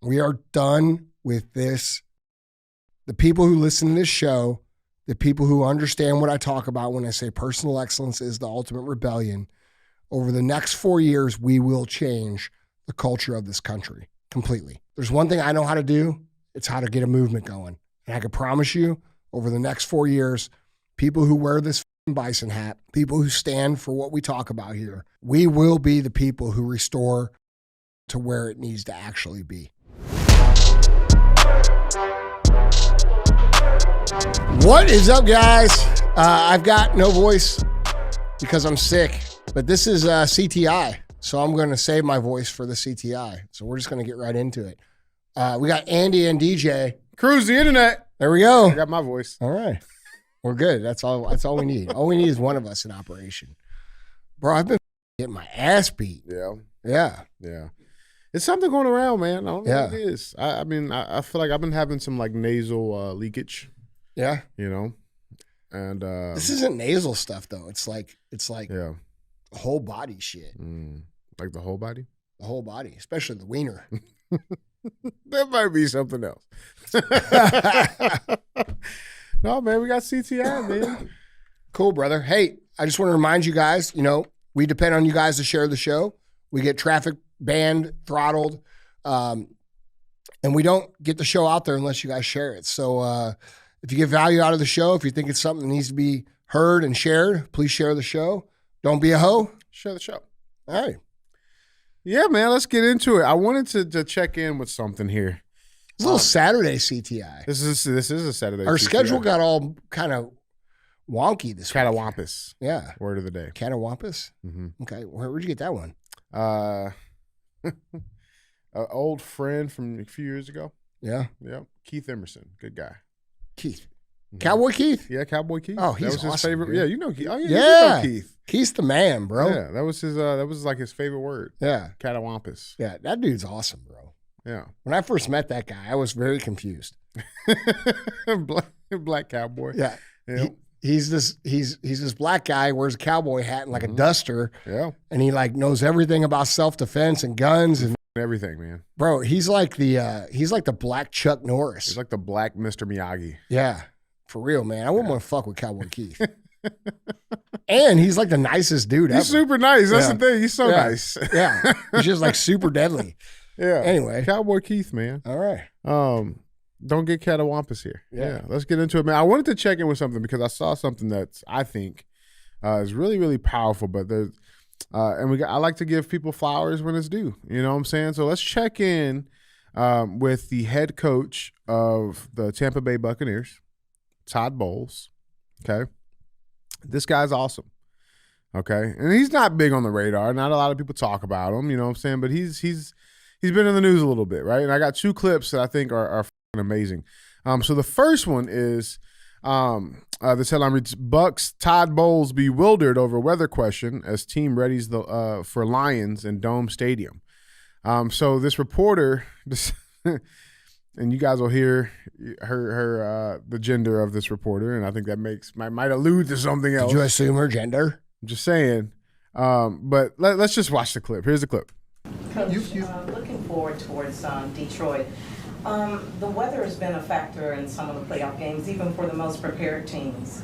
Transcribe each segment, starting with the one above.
We are done with this. The people who listen to this show, the people who understand what I talk about when I say personal excellence is the ultimate rebellion, over the next 4 years, we will change the culture of this country completely. There's one thing I know how to do. It's how to get a movement going. And I can promise you, over the next 4 years, people who wear this bison hat, people who stand for what we talk about here, we will be the people who restore to where it needs to actually be. What is up, guys? I've got no voice because I'm sick, but this is CTI, so I'm going to save my voice for the CTI. So we're just going to get right into it. We got Andy and DJ. Cruise the internet. There we go. I got my voice. All right. We're good. That's all we need. All we need is one of us in operation. Bro, I've been getting my ass beat. Yeah. It's something going around, man. I don't know what it is. I mean, I feel like I've been having some like nasal leakage. Yeah. You know? And this isn't nasal stuff though. It's like whole body shit. Like the whole body? The whole body, especially the wiener. That might be something else. No, man, we got CTI, man. Cool, brother. Hey, I just want to remind you guys, we depend on you guys to share the show. We get traffic banned, throttled, and we don't get the show out there unless you guys share it. So if you get value out of the show, if you think it's something that needs to be heard and shared, please share the show. Don't be a hoe. Share the show. All right. Yeah, man, let's get into it. I wanted to check in with something here. It's a little Saturday CTI. This is a Saturday. Our CTI. schedule got all kind of wonky this week. Catawampus. Yeah. Word of the day. Catawampus? Mm-hmm. Okay. Where'd you get that one? An old friend from a few years ago. Yeah. Keith Emerson. Good guy. Keith. Mm-hmm. Cowboy Keith? Yeah, Cowboy Keith. Oh, he's that was awesome, his favorite. dude. Yeah, you know Keith. Oh, yeah. You know Keith. Keith's the man, bro. Yeah, that was his. That was like his favorite word. Yeah. Catawampus. Yeah, that dude's awesome, bro. Yeah. When I first met that guy, I was very confused. Black cowboy. Yeah. He's this black guy, wears a cowboy hat and like a duster. Yeah. And he like knows everything about self-defense and guns and everything, man. Bro, he's like the black Chuck Norris. He's like the black Mr. Miyagi. Yeah. For real, man. I wouldn't want to fuck with Cowboy Keith. And he's like the nicest dude ever. He's super nice. That's the thing. He's so nice. Yeah. He's just like super deadly. Yeah. Anyway. Cowboy Keith, man. All right. Don't get catawampus here. Yeah. Let's get into it, man. I wanted to check in with something because I saw something that I think is really, really powerful, but there's I like to give people flowers when it's due. You know what I'm saying? So let's check in with the head coach of the Tampa Bay Buccaneers, Todd Bowles. Okay. This guy's awesome. Okay. And he's not big on the radar. Not a lot of people talk about him, you know what I'm saying? But he's been in the news a little bit, right? And I got two clips that I think are amazing. So the first one is this headline reads, Bucks Todd Bowles bewildered over weather question as team readies for Lions in Dome Stadium. So this reporter, and you guys will hear her the gender of this reporter, and I think that might allude to something else. Did you assume her gender? I'm just saying. But let's just watch the clip. Here's the clip. Coach, looking forward towards Detroit. The weather has been a factor in some of the playoff games, even for the most prepared teams.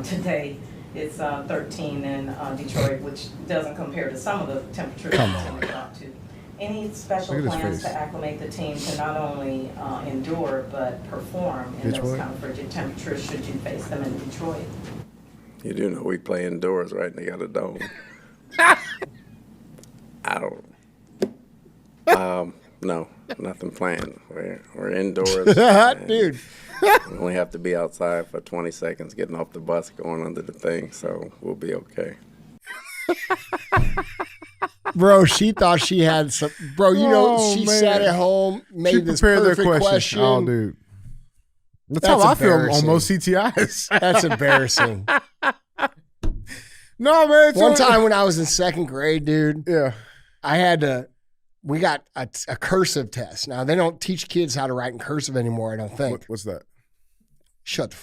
Today, it's 13 in Detroit, which doesn't compare to some of the temperatures we got to. Any special plans to acclimate the team to not only endure but perform in those kind of frigid temperatures should you face them in Detroit? You do know we play indoors, right? And they got a dome. I don't. No, nothing planned. We're indoors. Dude. We only have to be outside for 20 seconds getting off the bus, going under the thing, so we'll be okay. Bro, she thought she had some. Bro, she sat at home, made this perfect question. Oh, dude. That's how I feel on most CTIs. That's embarrassing. No, man. One time when I was in second grade, dude. Yeah. We got a cursive test. Now, they don't teach kids how to write in cursive anymore, I don't think. What's that? Shut the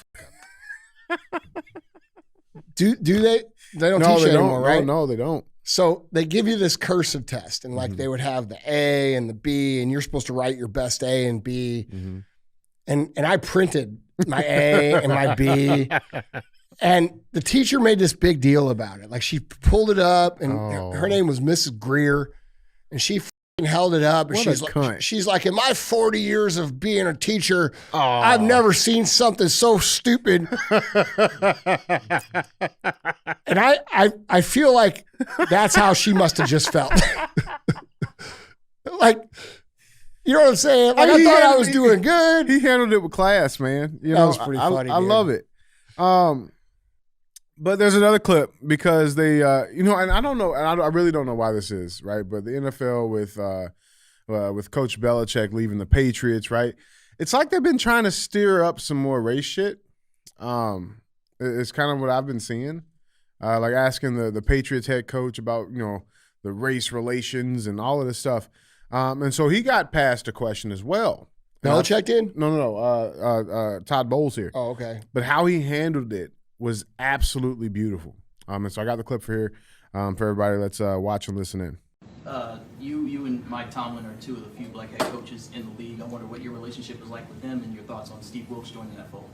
fuck up. Do they? They don't teach it anymore, right? No, they don't. So they give you this cursive test, and like they would have the A and the B, and you're supposed to write your best A and B. And I printed my A and my B. And the teacher made this big deal about it. Like she pulled it up, and her name was Mrs. Greer, and she held it up. And she's like, in my 40 years of being a teacher, I've never seen something so stupid. And I feel like that's how she must have just felt. Like, you know what I'm saying? Like, I thought I was doing good. He handled it with class, man. You know, that was pretty funny. I love it. But there's another clip because they, and I don't know, and I really don't know why this is, right? But the NFL with Coach Belichick leaving the Patriots, right? It's like they've been trying to stir up some more race shit. It's kind of what I've been seeing, like asking the Patriots head coach about the race relations and all of this stuff, and so he got past a question as well. Belichick did? No. Todd Bowles here. Oh, okay. But how he handled it was absolutely beautiful. And so I got the clip for here for everybody. Let's watch and listen in. You and Mike Tomlin are two of the few black head coaches in the league. I wonder what your relationship is like with them and your thoughts on Steve Wilkes joining that fold.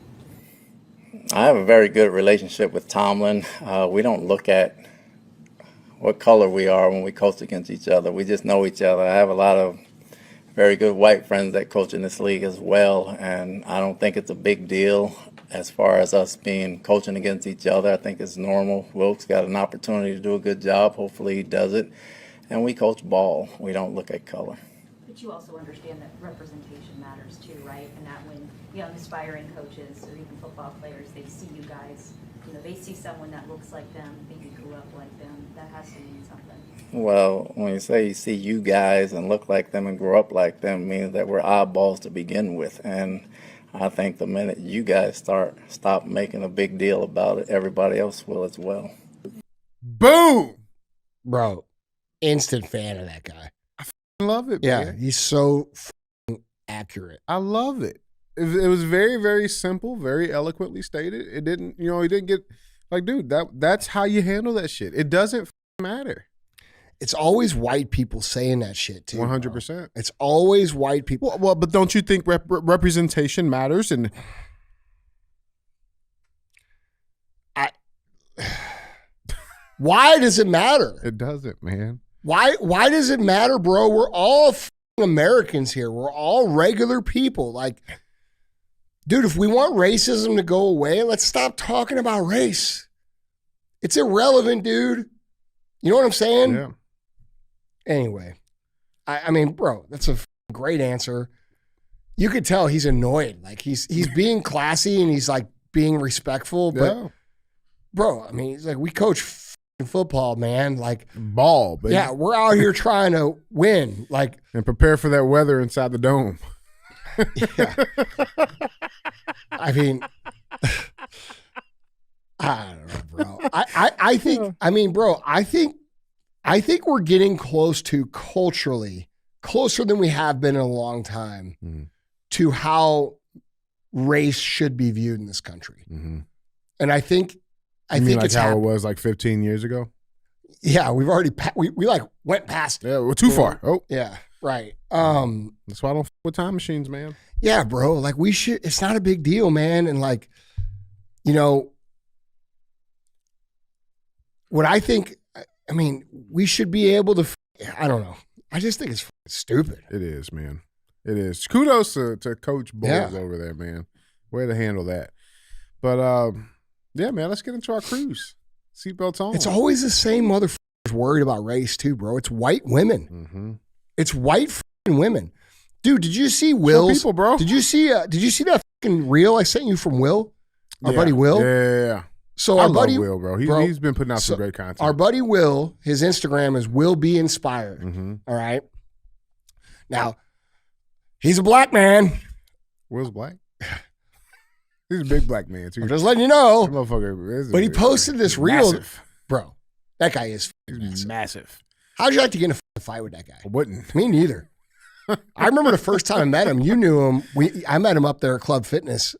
I have a very good relationship with Tomlin. We don't look at what color we are when we coach against each other. We just know each other. I have a lot of very good white friends that coach in this league as well, and I don't think it's a big deal as far as us coaching against each other. I think it's normal. Wilkes got an opportunity to do a good job. Hopefully he does it. And we coach ball. We don't look at color. But you also understand that representation matters too, right? And that when young aspiring coaches or even football players, they see you guys, they see someone that looks like them, maybe grew up like them, that has to mean something. Well, when you say you see you guys and look like them and grow up like them, it means that we're oddballs to begin with. And I think the minute you guys stop making a big deal about it, everybody else will as well. Boom! Bro, instant fan of that guy. I love it, Yeah, man. he's so accurate. I love it. It was very, very simple, very eloquently stated. It didn't, he didn't get, like, dude, that's how you handle that shit. It doesn't matter. It's always white people saying that shit too. 100%. It's always white people. Well, but don't you think representation matters? And why does it matter? it doesn't, man. Why does it matter, bro? We're all Americans here. We're all regular people. Like, dude, if we want racism to go away, let's stop talking about race. It's irrelevant, dude. You know what I'm saying? Yeah. Anyway, I mean, bro, that's a great answer. You could tell he's annoyed. Like he's being classy and he's like being respectful. But bro, I mean, he's like, we coach football, man. Like ball, baby. Yeah, we're out here trying to win. Like and prepare for that weather inside the dome. Yeah. I mean, I don't know, bro. I think. I mean, bro. I think we're getting close to culturally, closer than we have been in a long time, to how race should be viewed in this country. Mm-hmm. And I think like it's how it was like 15 years ago. Yeah, we've already we like went past it. Yeah, we're too far. Oh, yeah, right. That's why I don't f with time machines, man. Yeah, bro. Like we should. It's not a big deal, man. And like, what I think. I mean, we should be able to. I don't know. I just think it's stupid. It is, man. It is. Kudos to Coach Bowles over there, man. Way to handle that. But yeah, man. Let's get into our cruise. Seatbelts on. It's always the same motherfuckers worried about race too, bro. It's white women. Mm-hmm. It's white women. Dude, did you see Will's? People, bro. Did you see that fucking reel I sent you from Will? Our buddy Will. Yeah. So I our love buddy Will, bro. He's been putting out some great content. Our buddy Will, his Instagram is Will Be Inspired. Mm-hmm. All right. Now, he's a black man. Will's black. He's a big black man too. I'm just letting you know. Motherfucker. But he posted this reel, massive. bro. That guy is massive. How'd you like to get in a fight with that guy? I wouldn't. Me neither. I remember the first time I met him. You knew him. I met him up there at Club Fitness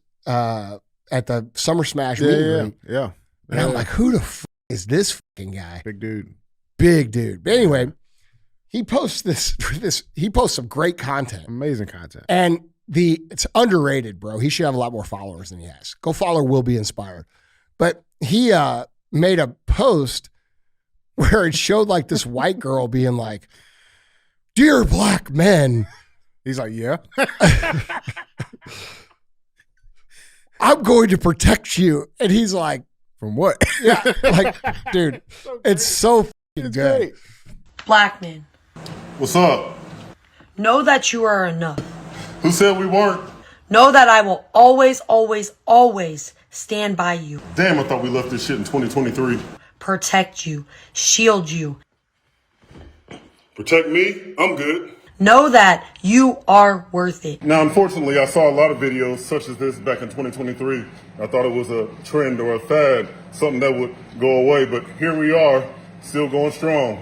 at the Summer Smash meet and greet. Yeah. And I'm like, who the is this fucking guy? Big dude. big dude. But anyway, he posts he posts some great content. Amazing content. And it's underrated, bro. He should have a lot more followers than he has. Go follow Will Be Inspired. But he made a post where it showed like this white girl being like, "Dear black men." He's like, yeah. "I'm going to protect you." And he's like, from what? yeah, like, dude, it's so fucking good. Great. Black men, What's up? know that you are enough. Who said we weren't? Know that I will always, always, always stand by you, Damn, I thought we left this shit in 2023. protect you, shield you. Protect me? I'm good. Know that you are worth it. Now, unfortunately, I saw a lot of videos such as this back in 2023. I thought it was a trend or a fad, something that would go away, but here we are, still going strong.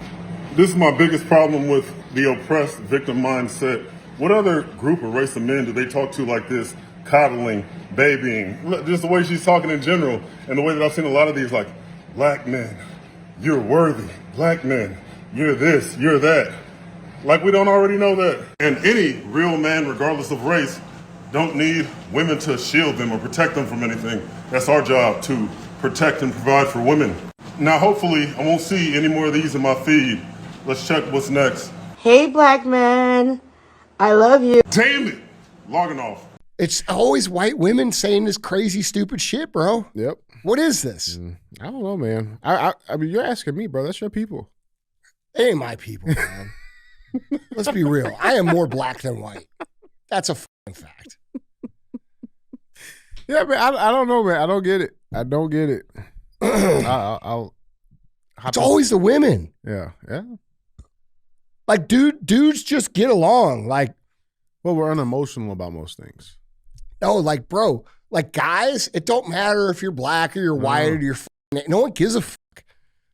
This is my biggest problem with the oppressed victim mindset. What other group or race of men do they talk to like this? Coddling, babying, just the way she's talking in general, and the way that I've seen a lot of these, like, black men, you're worthy. Black men, you're this, you're that. Like we don't already know that. And any real man, regardless of race, don't need women to shield them or protect them from anything. That's our job, to protect and provide for women. Now, hopefully, I won't see any more of these in my feed. Let's check what's next. Hey, black man, I love you. Damn it! Logging off. It's always white women saying this crazy, stupid shit, bro. Yep. What is this? I don't know, man. I mean, you're asking me, bro. That's your people. They ain't my people, man. Let's be real. I am more black than white. That's a fucking fact. Yeah, man. I don't know, man. I don't get it. I don't get it. I'll It's always the women. Yeah. Like, dudes just get along. Like, Well, we're unemotional about most things. no, like, bro, like guys, it don't matter if you're black or you're white or you're no one gives a fuck.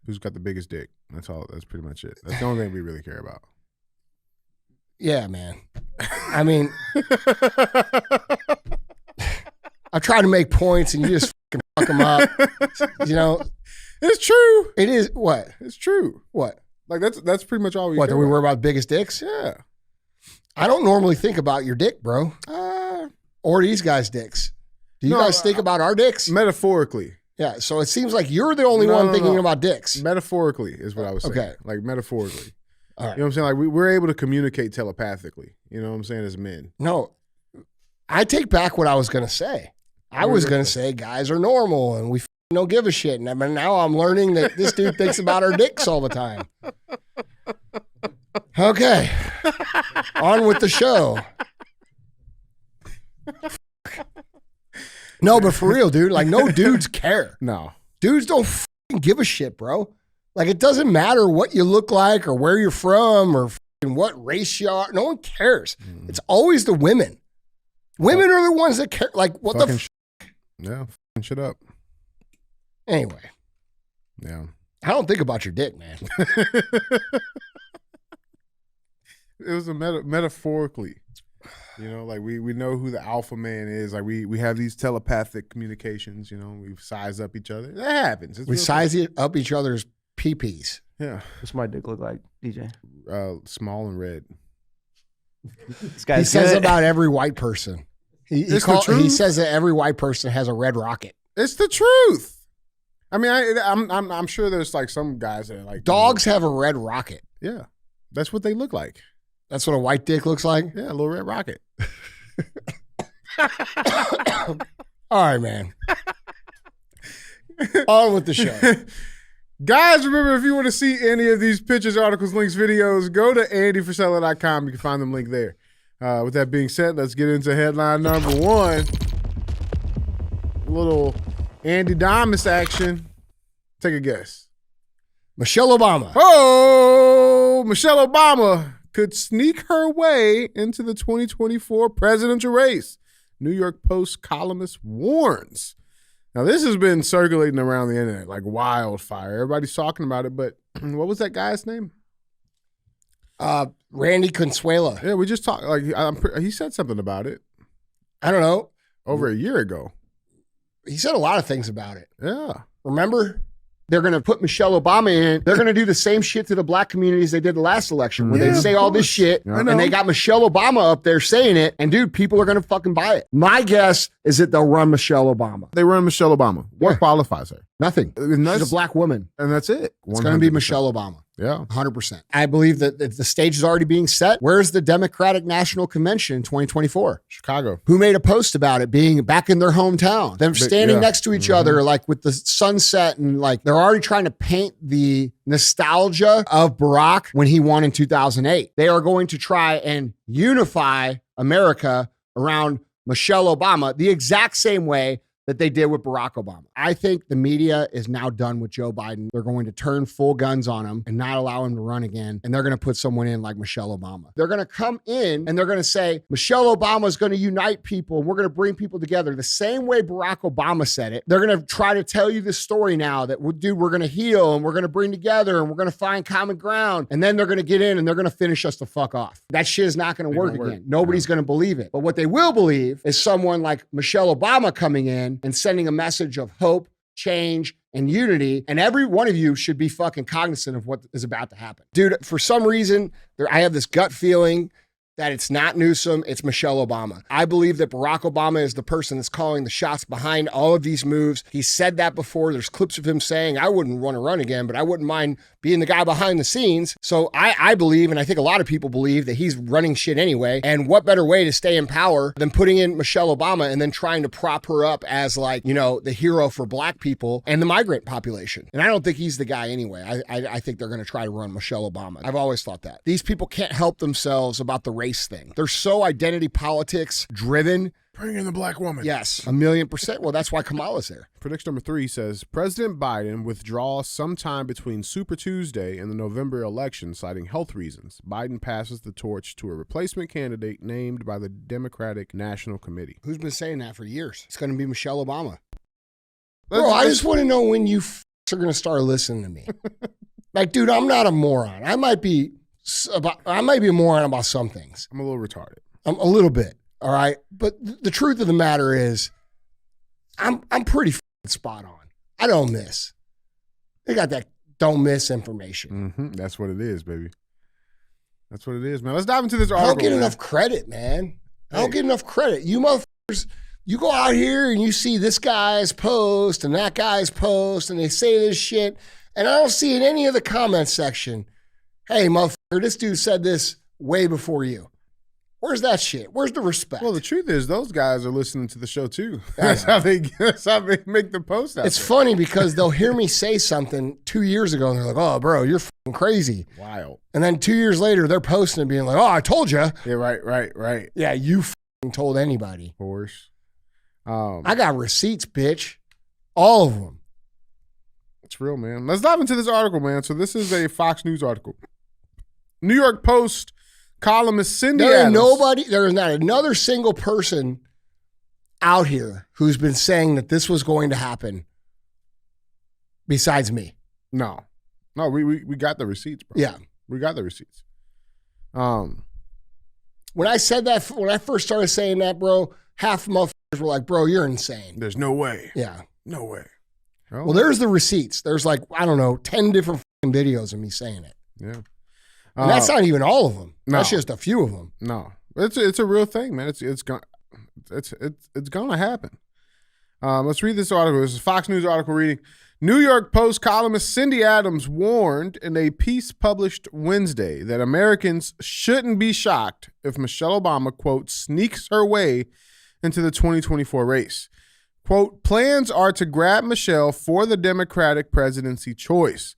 Who's got the biggest dick? That's all. That's pretty much it. That's the only thing we really care about. Yeah, man. I mean, I try to make points and you just fucking fuck them up. You know, It's true. it is what? It's true. What? Like that's pretty much all we. What? care Do we about. worry about biggest dicks? Yeah. I don't normally think about your dick, bro, or these guys' dicks. Do you No, guys think about our dicks? Metaphorically. Yeah. So it seems like you're the only No, one no, thinking no. about dicks. Metaphorically is what I was saying. Okay. Like metaphorically. All right. You know what I'm saying? Like we're able to communicate telepathically. You know what I'm saying? As men. No, I take back what I was going to say. I was going to say guys are normal and we don't give a shit. And I mean, now I'm learning that this dude thinks about our dicks all the time. Okay. On with the show. No, but for real, dude, like no dudes care. No. Dudes don't fucking give a shit, bro. Like it doesn't matter what you look like or where you're from or what race you are. No one cares. It's always the women. Women are the ones that care. Like what Fucking the Yeah. Fucking shit up. Anyway, Yeah. I don't think about your dick, man. It was a metaphorically. You know, like we know who the alpha man is. Like we have these telepathic communications. You know, we size up each other. That happens. It's We real size up each other's pee-pees. Yeah. What's my dick look like, DJ? Small and red. This He guy's says good. about every white person. He It's the truth. he says that every white person has a red rocket. It's the truth. I mean, I'm sure there's like some guys that are like Dogs have a red rocket. Yeah, that's what they look like. That's what a white dick looks like. Yeah, a little red rocket. All right, man. On with the show. Guys, remember, if you want to see any of these pictures, articles, links, videos, go to andyfrisella.com. You can find them linked there. With that being said, let's get into headline number one. A little Andy Damas action. Take a guess. Michelle Obama. Oh, Michelle Obama could sneak her way into the 2024 presidential race. New York Post columnist warns. Now, this has been circulating around the internet like wildfire. Everybody's talking about it, but what was that guy's name? Randy Consuela. Yeah, we just talked. Like he said something about it I don't know. over a year ago. He said a lot of things about it. Yeah, Remember? They're going to put Michelle Obama in. They're going to do the same shit to the black communities they did the last election, where they say all this shit, and they got Michelle Obama up there saying it, and dude, people are going to fucking buy it. My guess is that they'll run Michelle Obama. They run Michelle Obama. What qualifies her? Nothing. She's a black woman. And that's it. 100%. It's going to be Michelle Obama. Yeah. 100%. I believe that the stage is already being set. Where's the Democratic National Convention in 2024? Chicago. Who made a post about it being back in their hometown? Them standing next to each other, like with the sunset, and like they're already trying to paint the nostalgia of Barack when he won in 2008. They are going to try and unify America around Michelle Obama the exact same way that they did with Barack Obama. I think the media is now done with Joe Biden. They're going to turn full guns on him and not allow him to run again. And they're going to put someone in like Michelle Obama. They're going to come in and they're going to say, Michelle Obama is going to unite people and we're going to bring people together the same way Barack Obama said it. They're going to try to tell you this story now that, dude, we're going to heal and we're going to bring together and we're going to find common ground. And then they're going to get in and they're going to finish us the fuck off. That shit is not going to work again. Nobody's going to believe it. But what they will believe is someone like Michelle Obama coming in and sending a message of hope, change, and unity. And every one of you should be fucking cognizant of what is about to happen. Dude, for some reason, I have this gut feeling that it's not Newsom, it's Michelle Obama. I believe that Barack Obama is the person that's calling the shots behind all of these moves. He said that before. There's clips of him saying, I wouldn't want to run again, but I wouldn't mind being the guy behind the scenes. So I believe, and I think a lot of people believe, that he's running shit anyway. And what better way to stay in power than putting in Michelle Obama and then trying to prop her up as like, you know, the hero for black people and the migrant population. And I don't think he's the guy anyway. I think they're going to try to run Michelle Obama. I've always thought that. These people can't help themselves about the race thing. They're so identity politics driven. Bring in the black woman. Yes, 1,000,000%. Well, that's why Kamala's there. Prediction number 3 says, President Biden withdraws sometime between Super Tuesday and the November election, citing health reasons. Biden passes the torch to a replacement candidate named by the Democratic National Committee. Who's been saying that for years? It's going to be Michelle Obama. Bro, I just want to know when you are going to start listening to me. Like, dude, I'm not a moron. I might be a moron about some things. I'm a little retarded. I'm a little bit. All right. But the truth of the matter is, I'm pretty spot on. I don't miss. They got that don't miss information. Mm-hmm. That's what it is, baby. That's what it is, man. Let's dive into this article. I don't get enough credit, man. I don't get enough credit. You motherfuckers, you go out here and you see this guy's post and that guy's post and they say this shit, and I don't see in any of the comment section, hey, motherfucker, this dude said this way before you. Where's that shit? Where's the respect? Well, the truth is those guys are listening to the show too. That's how they make the post out It's there. funny because they'll hear me say something 2 years ago and they're like, oh, bro, you're fucking crazy. Wild. And then 2 years later, they're posting and being like, oh, I told you. Yeah, right. Yeah, you fucking told anybody. Of course. I got receipts, bitch. All of them. It's real, man. Let's dive into this article, man. So this is a Fox News article. New York Post columnist Cindy Adams. There is not another single person out here who's been saying that this was going to happen besides me. No, we got the receipts, bro. Yeah. We got the receipts. When I said that, when I first started saying that, bro, half motherfuckers were like, bro, you're insane. There's no way. Yeah. No way. Well, there's the receipts. There's like, I don't know, 10 different videos of me saying it. Yeah. And that's not even all of them. No. That's just a few of them. No, it's a real thing, man. It's gonna happen. Let's read this article. This is a Fox News article reading. New York Post columnist Cindy Adams warned in a piece published Wednesday that Americans shouldn't be shocked if Michelle Obama, quote, sneaks her way into the 2024 race. Quote, plans are to grab Michelle for the Democratic presidency choice.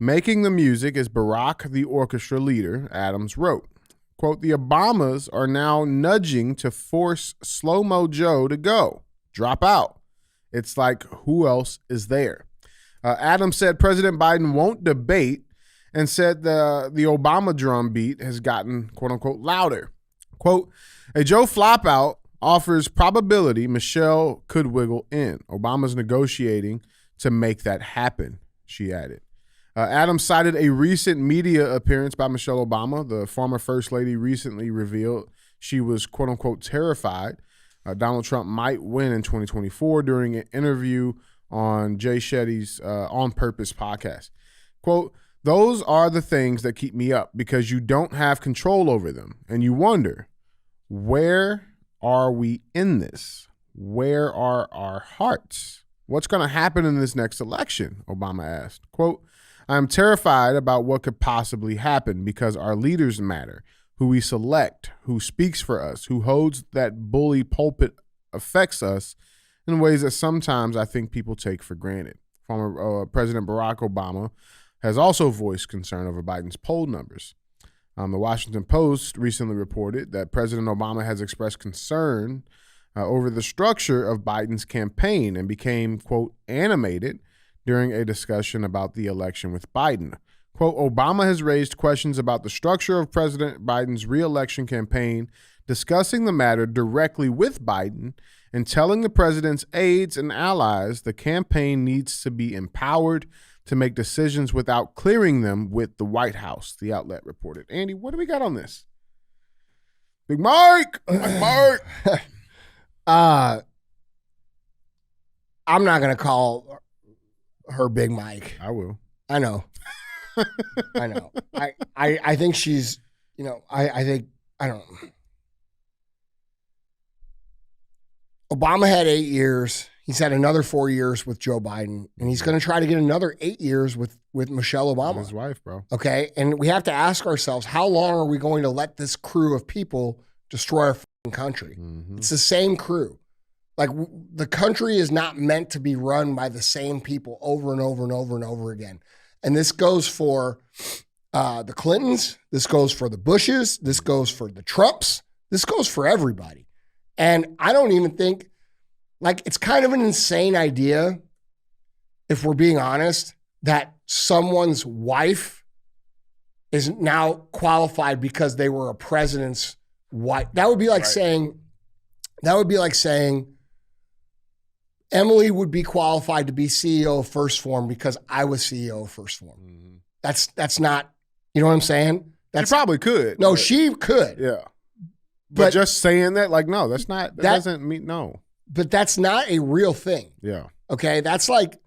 Making the music is Barack, the orchestra leader, Adams wrote. Quote, the Obamas are now nudging to force Slow-Mo Joe to go, drop out. It's like, who else is there? Adams said President Biden won't debate and said the Obama drum beat has gotten, quote unquote, louder. Quote, a Joe flop out offers probability Michelle could wiggle in. Obama's negotiating to make that happen, she added. Adams cited a recent media appearance by Michelle Obama. The former first lady recently revealed she was, quote unquote, terrified Donald Trump might win in 2024 during an interview on Jay Shetty's On Purpose podcast. Quote, "Those are the things that keep me up because you don't have control over them. And you wonder, where are we in this? Where are our hearts? What's going to happen in this next election?" Obama asked. Quote, "I am terrified about what could possibly happen because our leaders matter. Who we select, who speaks for us, who holds that bully pulpit affects us in ways that sometimes I think people take for granted." Former President Barack Obama has also voiced concern over Biden's poll numbers. The Washington Post recently reported that President Obama has expressed concern over the structure of Biden's campaign and became, quote, animated during a discussion about the election with Biden. Quote, "Obama has raised questions about the structure of President Biden's re-election campaign, discussing the matter directly with Biden and telling the president's aides and allies the campaign needs to be empowered to make decisions without clearing them with the White House," the outlet reported. Andy, what do we got on this? Big Mike! Mike! I'm not going to call her Big Mike. I will. I know. I know. I think she's, I think, I don't know. Obama had 8 years. He's had another 4 years with Joe Biden, and he's going to try to get another 8 years with Michelle Obama. His wife, bro. Okay. And we have to ask ourselves, how long are we going to let this crew of people destroy our fucking country? Mm-hmm. It's the same crew. Like, the country is not meant to be run by the same people over and over and over and over again. And this goes for the Clintons. This goes for the Bushes. This goes for the Trumps. This goes for everybody. And I don't even think, like, it's kind of an insane idea, if we're being honest, that someone's wife is now qualified because they were a president's wife. That would be like saying Emily would be qualified to be CEO of First Form because I was CEO of First Form. Mm-hmm. That's not, you know what I'm saying? She probably could. No, she could. Yeah. But just saying that, like, no, that's not, that doesn't mean, no. But that's not a real thing. Yeah. Okay? That's like,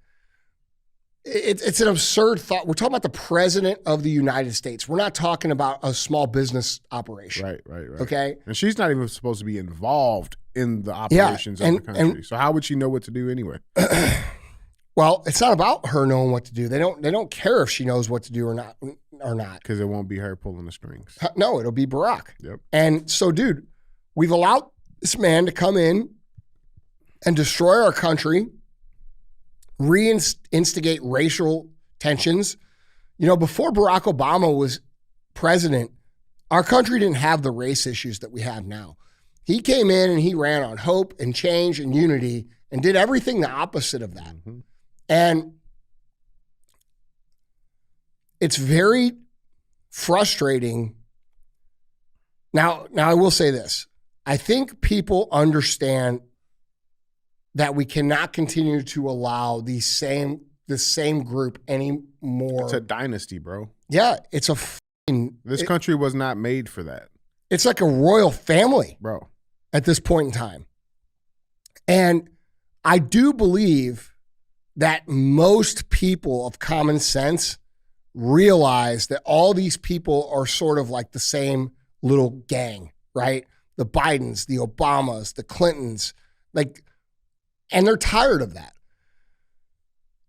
it's an absurd thought. We're talking about the president of the United States. We're not talking about a small business operation. Right. Okay? And she's not even supposed to be involved in the operations of the country. So how would she know what to do anyway? Well, it's not about her knowing what to do. They don't care if she knows what to do or not. Because it won't be her pulling the strings. No, it'll be Barack. Yep. And so, dude, we've allowed this man to come in and destroy our country, reinstigate racial tensions. Before Barack Obama was president, our country didn't have the race issues that we have now. He came in and he ran on hope and change and unity and did everything the opposite of that. Mm-hmm. And it's very frustrating. Now I will say this. I think people understand that we cannot continue to allow the same group anymore. It's a dynasty, bro. Yeah, it's this country was not made for that. It's like a royal family, bro, at this point in time. And I do believe that most people of common sense realize that all these people are sort of like the same little gang, right? The Bidens, the Obamas, the Clintons, and they're tired of that.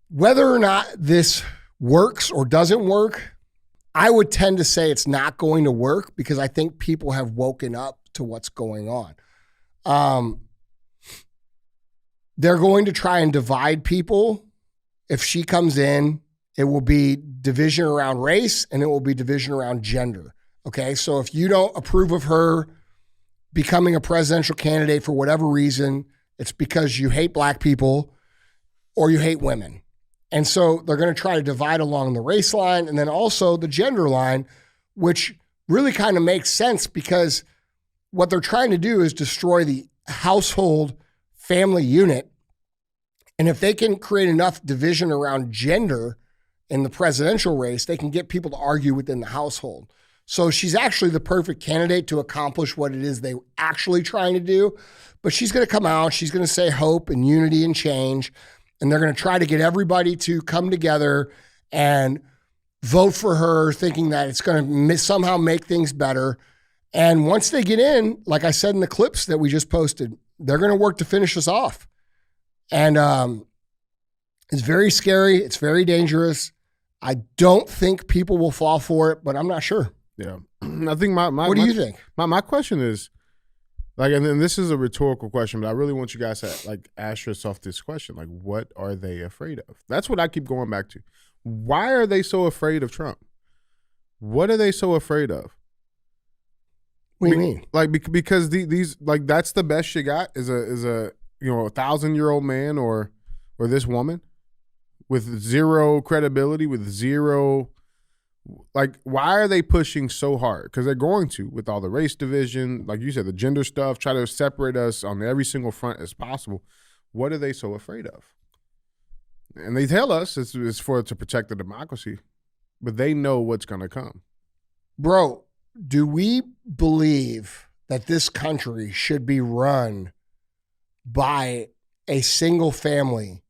Whether or not this works or doesn't work, I would tend to say it's not going to work because I think people have woken up to what's going on. They're going to try and divide people. If she comes in, it will be division around race and it will be division around gender. Okay, so if you don't approve of her becoming a presidential candidate for whatever reason, it's because you hate black people or you hate women. And so they're going to try to divide along the race line and then also the gender line, which really kind of makes sense because what they're trying to do is destroy the household family unit. And if they can create enough division around gender in the presidential race, they can get people to argue within the household. So she's actually the perfect candidate to accomplish what it is they were actually trying to do. But she's going to come out, she's going to say hope and unity and change. and they're going to try to get everybody to come together and vote for her, thinking that it's going to somehow make things better. And once they get in, like I said in the clips that we just posted, they're going to work to finish us off. And it's very scary. It's very dangerous. I don't think people will fall for it, but I'm not sure. Yeah. I think what do you think? My question is, like, and then this is a rhetorical question, but I really want you guys to like ask yourself this question. Like, what are they afraid of? That's what I keep going back to. Why are they so afraid of Trump? What are they so afraid of? What do you mean? Like, because these like, that's the best you got is a 1,000-year-old man or this woman with zero credibility, with zero, like, why are they pushing so hard? Because they're going to, with all the race division, like you said, the gender stuff, try to separate us on every single front as possible. What are they so afraid of? And they tell us it's to protect the democracy, but they know what's going to come. Bro, do we believe that this country should be run by a single family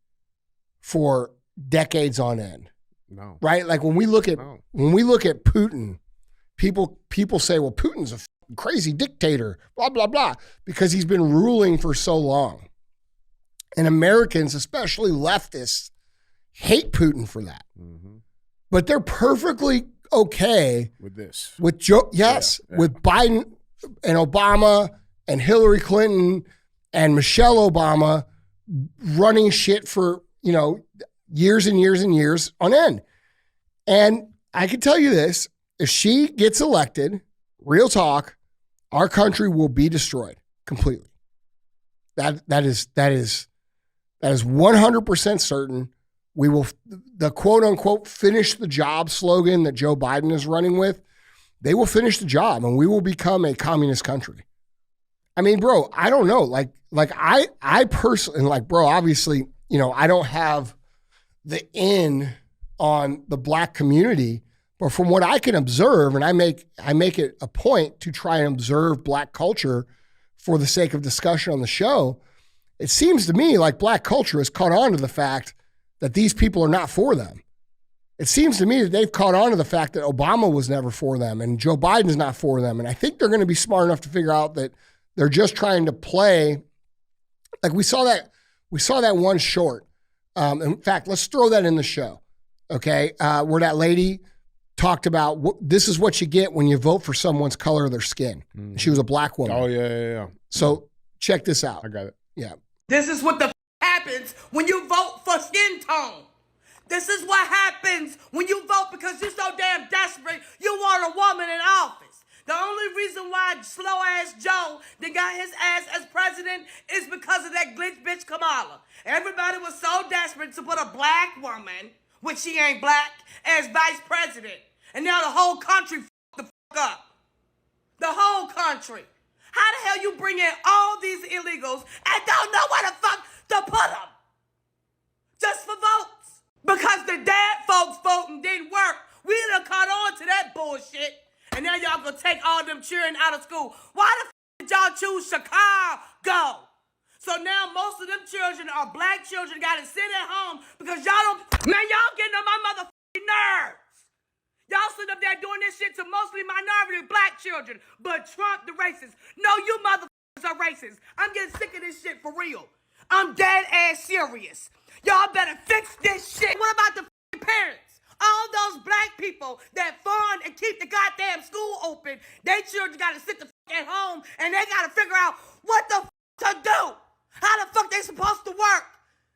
for decades on end? No. Right? Like when we look at Putin, people say, well, Putin's a crazy dictator, blah, blah, blah, because he's been ruling for so long. And Americans, especially leftists, hate Putin for that. Mm-hmm. But they're perfectly okay with this. With with Biden and Obama and Hillary Clinton and Michelle Obama running shit for, years and years and years on end. And I can tell you this, if she gets elected, real talk, our country will be destroyed completely. That is 100% certain. We will, the quote unquote finish the job slogan that Joe Biden is running with, they will finish the job and we will become a communist country. I mean, bro, I don't know. Like I personally, like, bro, obviously, I don't have the in on the black community, but from what I can observe, and I make it a point to try and observe black culture for the sake of discussion on the show, it seems to me like black culture has caught on to the fact that these people are not for them. It seems to me that they've caught on to the fact that Obama was never for them and Joe Biden's not for them. And I think they're going to be smart enough to figure out that they're just trying to play. Like we saw that one short. In fact, let's throw that in the show. Okay. Where that lady talked about this is what you get when you vote for someone's color of their skin. Mm-hmm. She was a black woman. Oh yeah. So check this out. I got it. Yeah. This is what the happens when you vote for skin tone. This is what happens when you vote because you're so damn desperate you want a woman in office. The only reason why slow-ass Joe that got his ass as president is because of that glitch bitch Kamala. Everybody was so desperate to put a black woman, which she ain't black, as vice president. And now the whole country the fuck up. The whole country. How the hell you bring in all these illegals and don't know where the fuck to put them? Just for votes. Because the dead folks voting didn't work. We done caught on to that bullshit. And now y'all gonna take all them children out of school. Why the f did y'all choose Chicago? So now most of them children are black children, gotta sit at home because y'all getting on my motherfucking nerves. Y'all sit up there doing this shit to mostly minority black children, but Trump the racist. No, you motherfuckers are racist. I'm getting sick of this shit for real. I'm dead ass serious. Y'all better fix this shit. What about the parents? All those black people that fund and keep the goddamn school open, they children gotta sit the at home and they gotta figure out what the to do. How the fuck they supposed to work?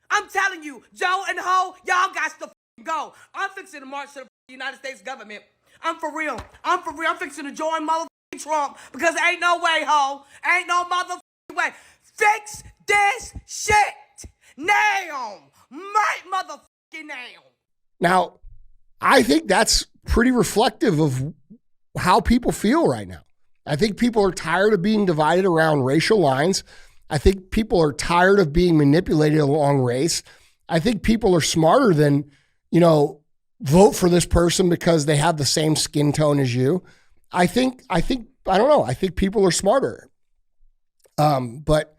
I'm telling you, Joe and Ho, y'all got to go. I'm fixing to march to the United States government. I'm for real. I'm fixing to join motherfucking Trump because ain't no way, Ho. Ain't no motherfucking way. Fix this shit now. Right motherfucking now. Now, I think that's pretty reflective of how people feel right now. I think people are tired of being divided around racial lines. I think people are tired of being manipulated along race. I think people are smarter than, vote for this person because they have the same skin tone as you. I don't know. I think people are smarter. But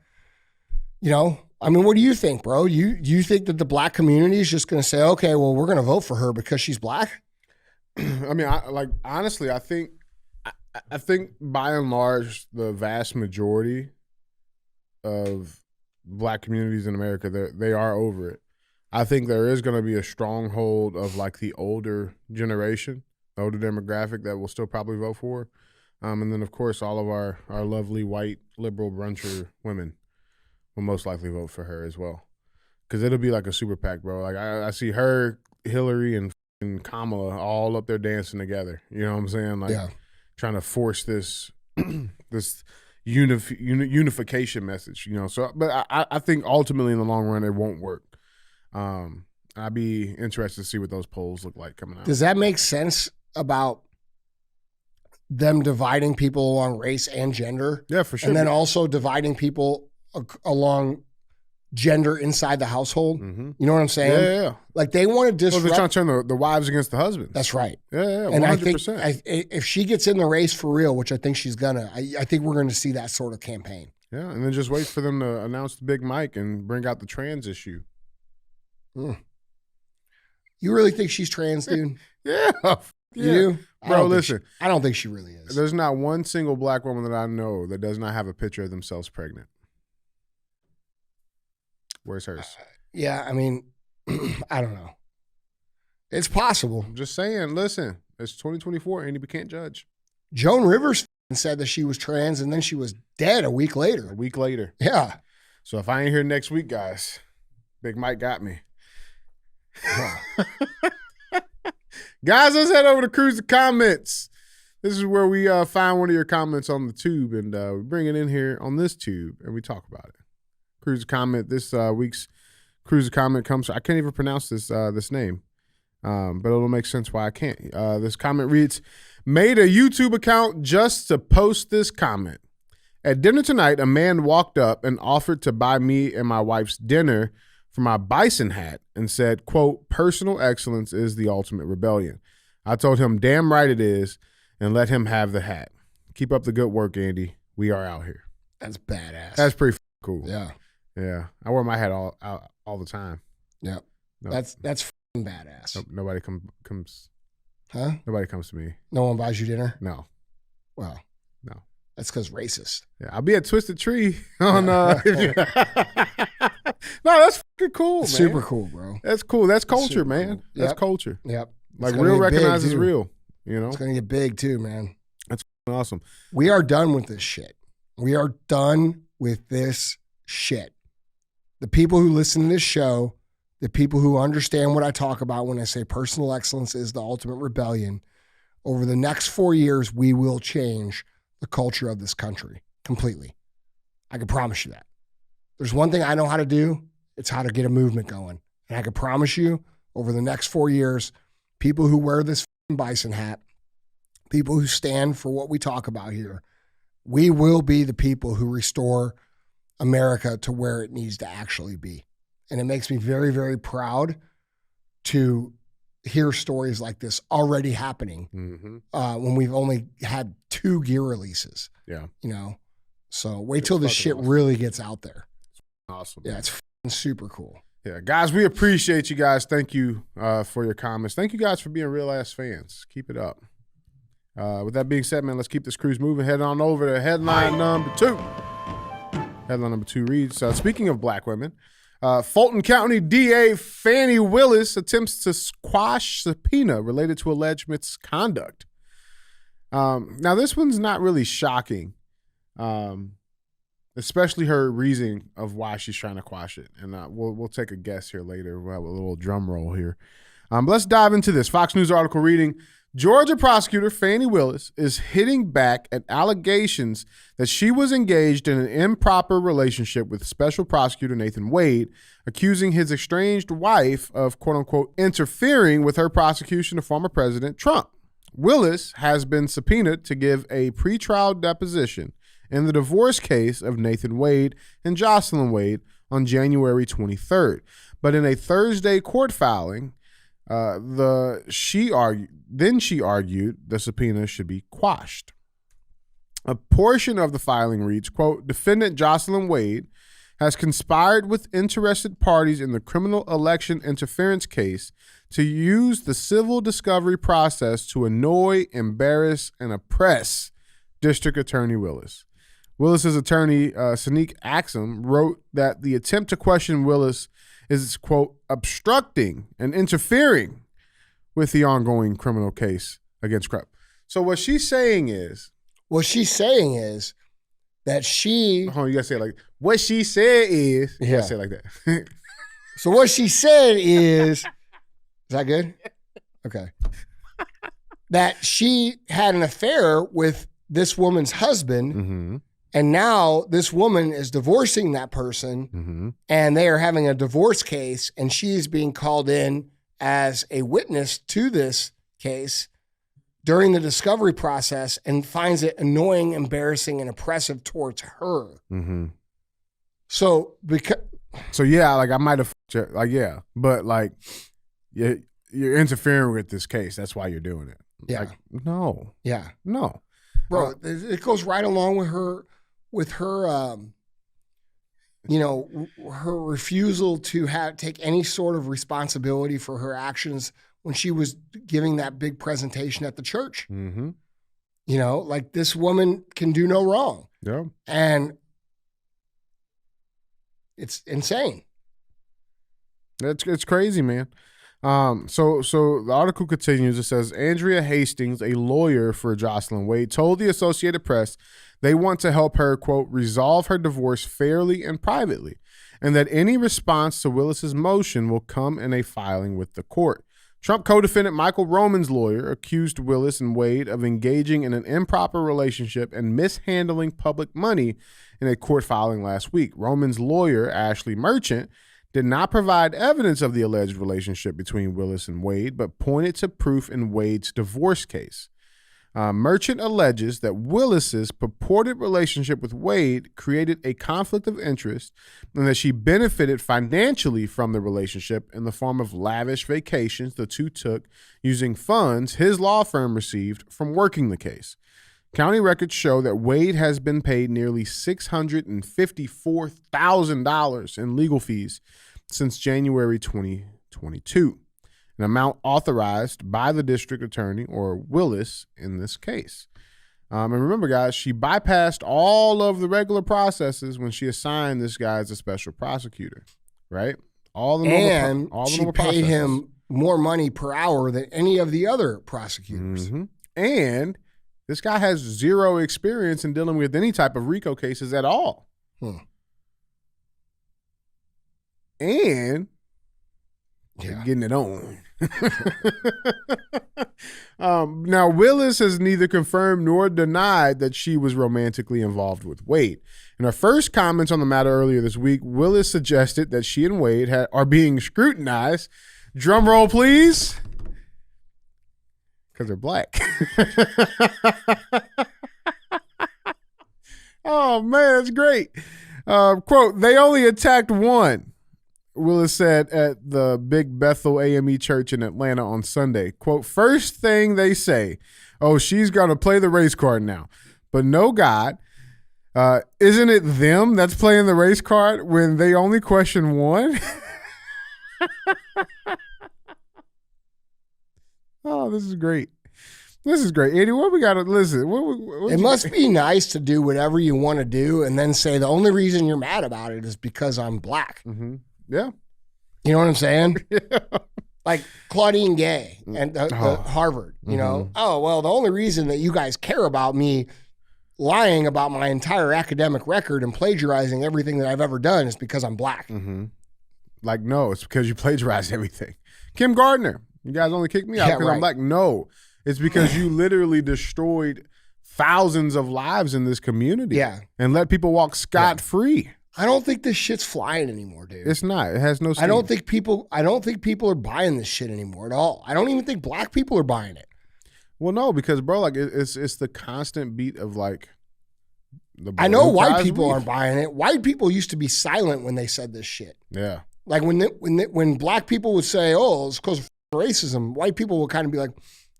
I mean, what do you think, bro? You think that the black community is just going to say, okay, well, we're going to vote for her because she's black? I mean, honestly, I think by and large, the vast majority of black communities in America, they are over it. I think there is going to be a stronghold of like the older generation, the older demographic that will still probably vote for her. And then, of course, all of our lovely white liberal bruncher women will most likely vote for her as well. Because it'll be like a super PAC, bro. Like I see her, Hillary, and Kamala all up there dancing together. You know what I'm saying? Like trying to force this this unification message. You know. So, but I think ultimately in the long run it won't work. I'd be interested to see what those polls look like coming out. Does that make sense about them dividing people along race and gender? Yeah, for sure. And then also dividing people along gender inside the household. Mm-hmm. You know what I'm saying? Yeah. Like they want to disrupt. Well, they're trying to turn the wives against the husbands. That's right. Yeah, 100%. And I think if she gets in the race for real, which I think she's gonna, I think we're going to see that sort of campaign. Yeah, and then just wait for them to announce the big mic and bring out the trans issue. You really think she's trans, dude? Yeah. You do? Bro, listen. I don't think she really is. There's not one single black woman that I know that does not have a picture of themselves pregnant. Where's hers? Yeah, I mean, I don't know. It's possible. I'm just saying, listen, it's 2024, Andy, we can't judge. Joan Rivers said that she was trans and then she was dead a week later. A week later. Yeah. So if I ain't here next week, guys, Big Mike got me. Guys, let's head over to Cruise the Comments. This is where we find one of your comments on the tube and we bring it in here on this tube and we talk about it. Cruise the Comment. This week's Cruise the Comment comes. I can't even pronounce this name, but it'll make sense why I can't. This comment reads, "Made a YouTube account just to post this comment. At dinner tonight, a man walked up and offered to buy me and my wife's dinner for my bison hat and said, quote, personal excellence is the ultimate rebellion. I told him, damn right it is, and let him have the hat. Keep up the good work, Andy. We are out here." That's badass. That's pretty cool. Yeah. Yeah. I wear my hat all the time. Yeah. No, That's f***ing badass. nobody comes. Huh? Nobody comes to me. No one buys you dinner? No. Well, No. that's because racist. Yeah, I'll be at Twisted Tree on. No, that's fucking cool, man. Super cool, bro. That's cool. That's culture, Super man. cool. That's Yep. culture. Yep. Like It's gonna real get big, recognizes too. real. You know, It's going to get big too, man. that's awesome. We are done with this shit. We are done with this shit. The people who listen to this show, the people who understand what I talk about when I say personal excellence is the ultimate rebellion, over the next 4 years, we will change the culture of this country completely. I can promise you that. There's one thing I know how to do. It's how to get a movement going. And I can promise you, over the next 4 years, people who wear this bison hat, people who stand for what we talk about here, we will be the people who restore America to where it needs to actually be. And it makes me very, very proud to hear stories like this already happening when we've only had 2 gear releases. Yeah. You know, so wait till this shit really gets out there. Awesome. Yeah, it's super cool. Yeah, guys, we appreciate you guys. Thank you for your comments. Thank you guys for being real ass fans. Keep it up. With that being said, man, let's keep this cruise moving. Head on over to headline number 2. Headline number 2 reads, speaking of black women, Fulton County DA Fannie Willis attempts to quash subpoena related to alleged misconduct. Now, this one's not really shocking, especially her reasoning of why she's trying to quash it. And we'll take a guess here later. We'll have a little drum roll here. But let's dive into this. Fox News article reading, Georgia prosecutor Fannie Willis is hitting back at allegations that she was engaged in an improper relationship with special prosecutor Nathan Wade, accusing his estranged wife of, quote unquote, interfering with her prosecution of former President Trump. Willis has been subpoenaed to give a pretrial deposition in the divorce case of Nathan Wade and Jocelyn Wade on January 23rd. But in a Thursday court filing, she argued the subpoena should be quashed. A portion of the filing reads, quote, defendant Jocelyn Wade has conspired with interested parties in the criminal election interference case to use the civil discovery process to annoy, embarrass, and oppress District Attorney Willis. Willis's attorney, Sanique Axum, wrote that the attempt to question Willis is, quote, obstructing and interfering with the ongoing criminal case against Krupp. So what she's saying is... that she... Hold on, you got to say it like... What she said is... You Yeah. got to say it like that. So what she said is... Is that good? Okay. That she had an affair with this woman's husband, Mm-hmm. and now this woman is divorcing that person, Mm-hmm. and they are having a divorce case, and she is being called in as a witness to this case during the discovery process and finds it annoying, embarrassing, and oppressive towards her. Mm-hmm. So yeah, like I might have... Like, yeah. But like, you're interfering with this case. That's why you're doing it. Yeah. Like, no. Yeah. No. Bro, it goes right along with her, her refusal to take any sort of responsibility for her actions when she was giving that big presentation at the church. Mm-hmm. Like this woman can do no wrong. Yeah. And it's insane. It's crazy, man. So the article continues. It says Andrea Hastings, a lawyer for Jocelyn Wade, told the Associated Press they want to help her, quote, resolve her divorce fairly and privately, and that any response to Willis's motion will come in a filing with the court. Trump co-defendant Michael Roman's lawyer accused Willis and Wade of engaging in an improper relationship and mishandling public money in a court filing last week. Roman's lawyer, Ashley Merchant, did not provide evidence of the alleged relationship between Willis and Wade, but pointed to proof in Wade's divorce case. Merchant alleges that Willis's purported relationship with Wade created a conflict of interest and that she benefited financially from the relationship in the form of lavish vacations the two took using funds his law firm received from working the case. County records show that Wade has been paid nearly $654,000 in legal fees since January 2022, an amount authorized by the district attorney or Willis in this case. And remember, guys, she bypassed all of the regular processes when she assigned this guy as a special prosecutor, right? She paid him more money per hour than any of the other prosecutors. Mm-hmm. And this guy has zero experience in dealing with any type of RICO cases at all. And getting it on. Now, Willis has neither confirmed nor denied that she was romantically involved with Wade. In her first comments on the matter earlier this week, Willis suggested that she and Wade are being scrutinized. Drum roll, please. Because they're black. Oh, man, that's great. Quote, they only attacked one, Willis said at the Big Bethel AME Church in Atlanta on Sunday. Quote, first thing they say, oh, she's going to play the race card now. But no, God, isn't it them that's playing the race card when they only question one? Oh, this is great. This is great. Eddie, what we got to listen? It must be nice to do whatever you want to do and then say the only reason you're mad about it is because I'm black. Mm-hmm. Yeah. You know what I'm saying? Yeah. Like Claudine Gay and Harvard, you know? Oh, well, the only reason that you guys care about me lying about my entire academic record and plagiarizing everything that I've ever done is because I'm black. Mm-hmm. Like, no, it's because you plagiarized everything. Kim Gardner, you guys only kicked me out because I'm black. No, it's because you literally destroyed thousands of lives in this community and let people walk scot-free. I don't think this shit's flying anymore, dude. It's not. It has no steam. I don't think people are buying this shit anymore at all. I don't even think black people are buying it. Well, no, because bro, like it's the constant beat of like I know white people aren't buying it. White people used to be silent when they said this shit. Yeah. Like when black people would say, "Oh, it's because of racism," white people would kind of be like,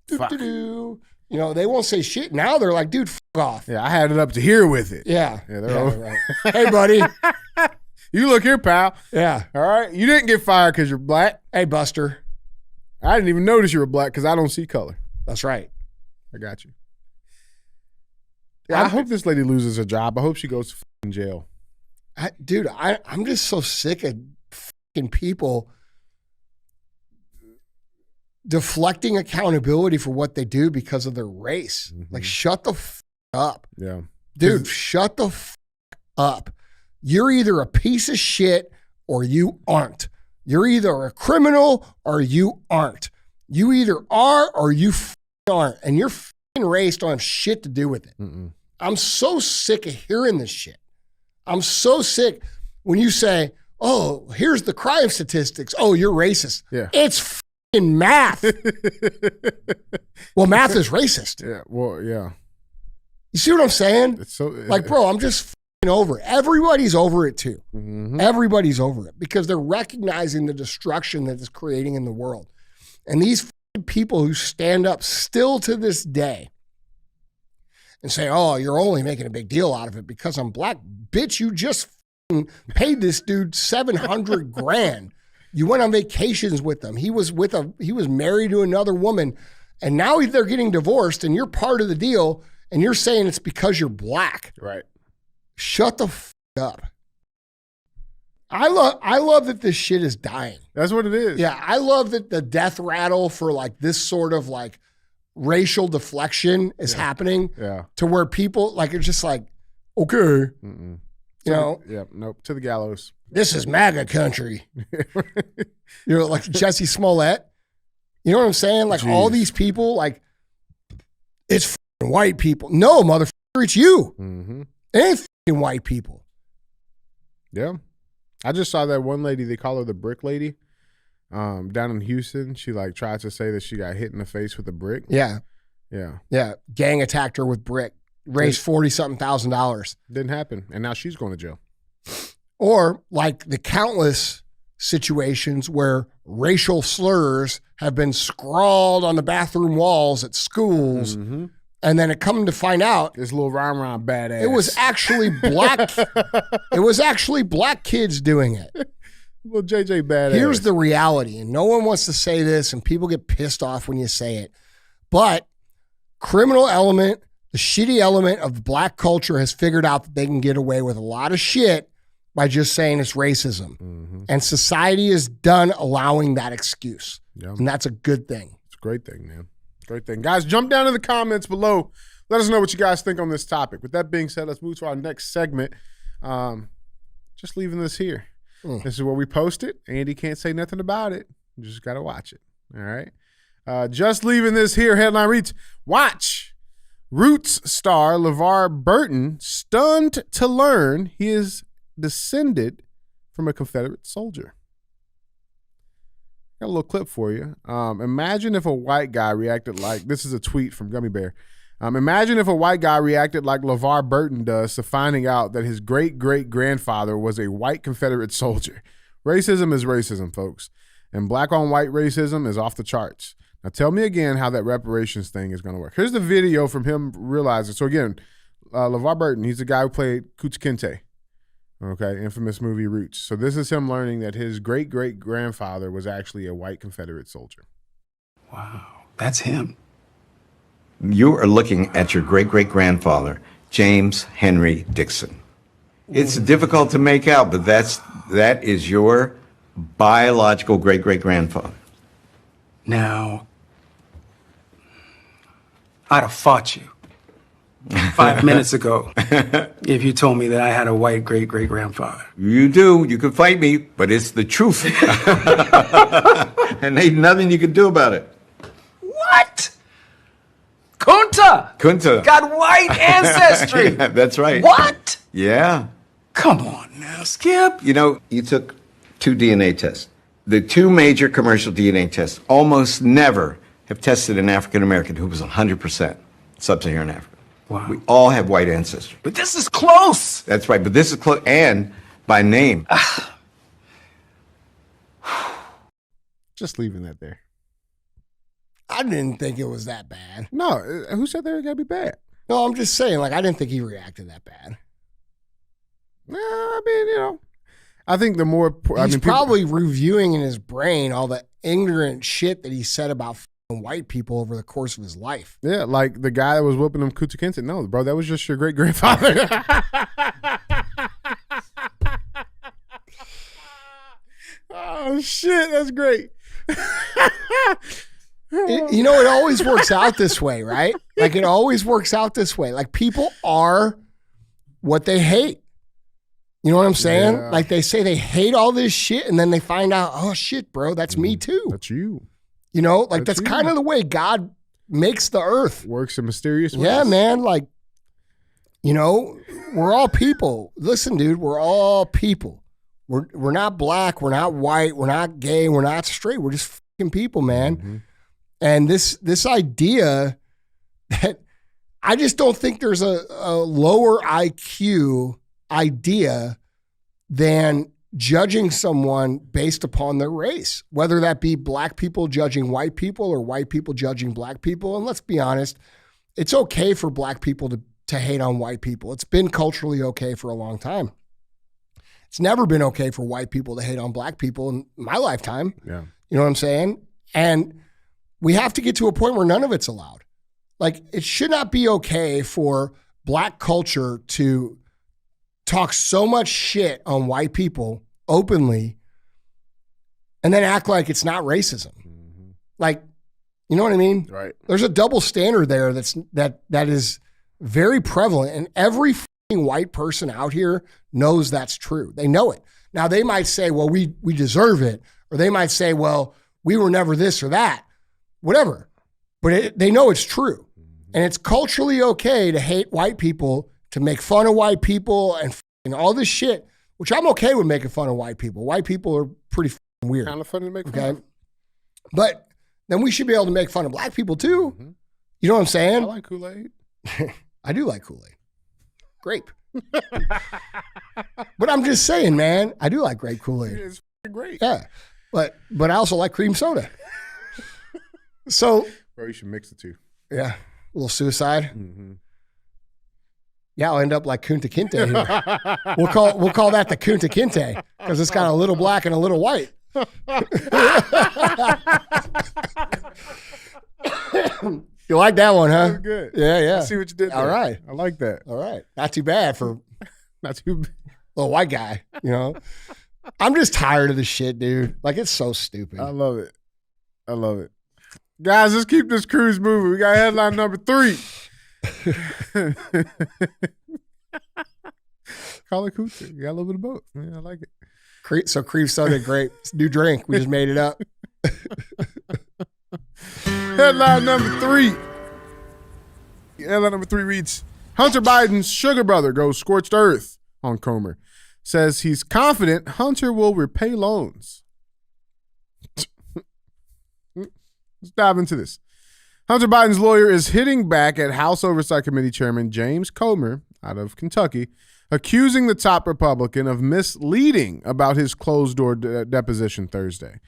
"Doo-doo-doo." You know, they won't say shit. Now they're like, "Dude, fuck off." Yeah, I had it up to here with it. Yeah. Yeah, they're right. Hey, buddy. You look here, pal. Yeah. All right. You didn't get fired because you're black. Hey, Buster. I didn't even notice you were black because I don't see color. That's right. I got you. Yeah, I hope this lady loses her job. I hope she goes to fucking jail. Dude, I'm just so sick of fucking people deflecting accountability for what they do because of their race. Like, shut the fuck up. Yeah. Dude, shut the fuck up. You're either a piece of shit or you aren't. You're either a criminal or you aren't. You either are or you aren't. And your fucking race don't have shit to do with it. I'm so sick of hearing this shit. I'm so sick when you say, oh, here's the crime statistics. Oh, you're racist. Yeah. It's fucking math. Well, math is racist. Yeah. Well, yeah. You see what I'm saying? It's so like, bro, I'm just fucking over it. Everybody's over it too. Mm-hmm. Everybody's over it because they're recognizing the destruction that it's creating in the world. And these fucking people who stand up still to this day and say, oh, you're only making a big deal out of it because I'm black. Bitch, you just paid this dude $700 grand. You went on vacations with him. He was married to another woman, and now they're getting divorced, and you're part of the deal, and you're saying it's because you're black. Right. Shut the fuck up. I love that this shit is dying. That's what it is. Yeah, I love that the death rattle for like this sort of like racial deflection is happening. Yeah. To where people like it's just like, okay, you know, nope, to the gallows. This is MAGA country. You know, like Jesse Smollett. You know what I'm saying? Like all these people, like it's white people. No, motherfucker, it's you. It ain't white people. Yeah. I just saw that one lady, they call her the brick lady, down in Houston. She like tried to say that she got hit in the face with a brick. Yeah. Yeah. Yeah. Gang attacked her with brick. Raised $40-something thousand. Didn't happen. And now she's going to jail. Or like the countless situations where racial slurs have been scrawled on the bathroom walls at schools. And then it come to find out, this little rhyme badass. It was actually black. It was actually black kids doing it. Little JJ badass. Here's the reality, and no one wants to say this, and people get pissed off when you say it. But criminal element, the shitty element of the black culture has figured out that they can get away with a lot of shit by just saying it's racism. And society is done allowing that excuse. And that's a good thing. It's a great thing, man. Great thing. Guys, jump down in the comments below. Let us know what you guys think on this topic. With that being said, let's move to our next segment. Just leaving this here. This is where we post it. Andy can't say nothing about it. You just got to watch it. All right. Just leaving this here. Headline reads, watch. Roots star LeVar Burton stunned to learn he is descended from a Confederate soldier. Got a little clip for you. Imagine if a white guy reacted like, this is a tweet from Gummy Bear. Imagine if a white guy reacted like LeVar Burton does to finding out that his great-great-grandfather was a white Confederate soldier. Racism is racism, folks. And black-on-white racism is off the charts. Now tell me again how that reparations thing is going to work. Here's the video from him realizing. So again, LeVar Burton, he's the guy who played Kuta Kinte. Okay, infamous movie Roots. So this is him learning that his great-great-grandfather was actually a white Confederate soldier. Wow, that's him. You are looking at your great-great-grandfather, James Henry Dixon. It's difficult to make out, but that is your biological great-great-grandfather. Now, I'd have fought you 5 minutes ago if you told me that I had a white great-great-grandfather. You do. You can fight me, but it's the truth. And ain't nothing you can do about it. What? Kunta got white ancestry. Yeah, that's right. What? Yeah. Come on now, Skip. You know, you took 2 DNA tests. The 2 major commercial DNA tests almost never have tested an African American who was 100% sub-Saharan Africa. Wow. We all have white ancestry. But this is close. That's right, but this is close, and by name. Just leaving that there. I didn't think it was that bad. No, who said that it got to be bad? No, I'm just saying, like, I didn't think he reacted that bad. I mean, you know, I think the more He's probably reviewing in his brain all the ignorant shit that he said about white people over the course of his life. Yeah, like the guy that was whooping him Kunta Kinte. No, bro, that was just your great grandfather. Oh shit, that's great. It always works out this way, right? Like it always works out this way. Like people are what they hate. You know what I'm saying? Yeah. Like they say they hate all this shit and then they find out, oh shit, bro, that's me too. That's you. You know, like that's kind of the way God makes the earth. Works in mysterious ways. Yeah, man. Like, we're all people. Listen, dude, we're all people. We're not black, we're not white, we're not gay, we're not straight. We're just fucking people, man. Mm-hmm. And this idea that I just don't think there's a lower IQ idea than judging someone based upon their race, whether that be black people judging white people or white people judging black people. And let's be honest, it's okay for black people to hate on white people. It's been culturally okay for a long time. It's never been okay for white people to hate on black people in my lifetime. Yeah. You know what I'm saying? And we have to get to a point where none of it's allowed. Like, it should not be okay for black culture to talk so much shit on white people openly and then act like it's not racism. Mm-hmm. Like, you know what I mean? Right. There's a double standard there that is very prevalent, and every fucking white person out here knows that's true. They know it. Now they might say, well, we deserve it. Or they might say, well, we were never this or that, whatever. But they know it's true. And it's culturally okay to hate white people, to make fun of white people and all this shit, which I'm okay with making fun of white people. White people are pretty weird. Kind of funny to make fun Okay. of. But then we should be able to make fun of black people too. Mm-hmm. You know what I'm saying? I like Kool-Aid. I do like Kool-Aid. Grape. But I'm just saying, man, I do like grape Kool-Aid. It's great. Yeah. But I also like cream soda. So, Bro, you should mix the two. yeah, a little suicide. Mm-hmm. Yeah, I'll end up like Kunta Kinte here. We'll call that the Kunta Kinte because it's got a little black and a little white. You like that one, huh? That's good. Yeah. I see what you did there. All right. I like that. All right. Not too bad for Not too bad. little white guy, you know? I'm just tired of this shit, dude. Like, it's so stupid. I love it. I love it. Guys, let's keep this cruise moving. We got headline number 3. Call it Cooter. You got a little bit of both. Yeah, I like it. So cream soda, great. New drink. We just made it up. Headline number 3. Headline number 3 reads, Hunter Biden's sugar brother goes scorched earth on Comer. Says he's confident Hunter will repay loans. Let's dive into this. Hunter Biden's lawyer is hitting back at House Oversight Committee Chairman James Comer out of Kentucky, accusing the top Republican of misleading about his closed-door deposition Thursday.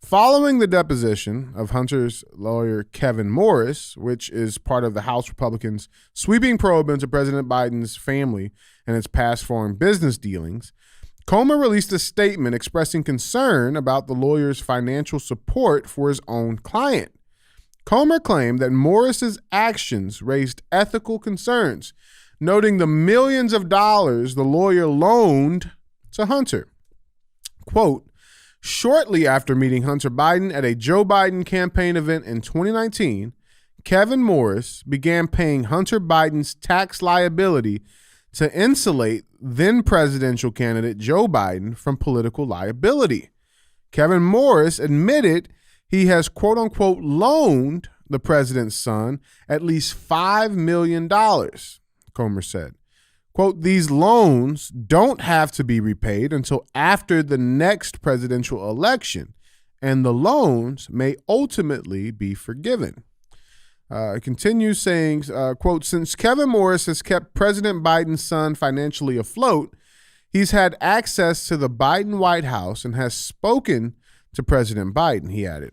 Following the deposition of Hunter's lawyer Kevin Morris, which is part of the House Republicans' sweeping probe into President Biden's family and its past foreign business dealings, Comer released a statement expressing concern about the lawyer's financial support for his own client. Comer claimed that Morris's actions raised ethical concerns, noting the millions of dollars the lawyer loaned to Hunter. Quote, shortly after meeting Hunter Biden at a Joe Biden campaign event in 2019, Kevin Morris began paying Hunter Biden's tax liability to insulate then presidential candidate Joe Biden from political liability. Kevin Morris admitted he has, quote unquote, loaned the president's son at least $5 million, Comer said. Quote, these loans don't have to be repaid until after the next presidential election, and the loans may ultimately be forgiven. It continues saying, quote, since Kevin Morris has kept President Biden's son financially afloat, he's had access to the Biden White House and has spoken to President Biden, he added.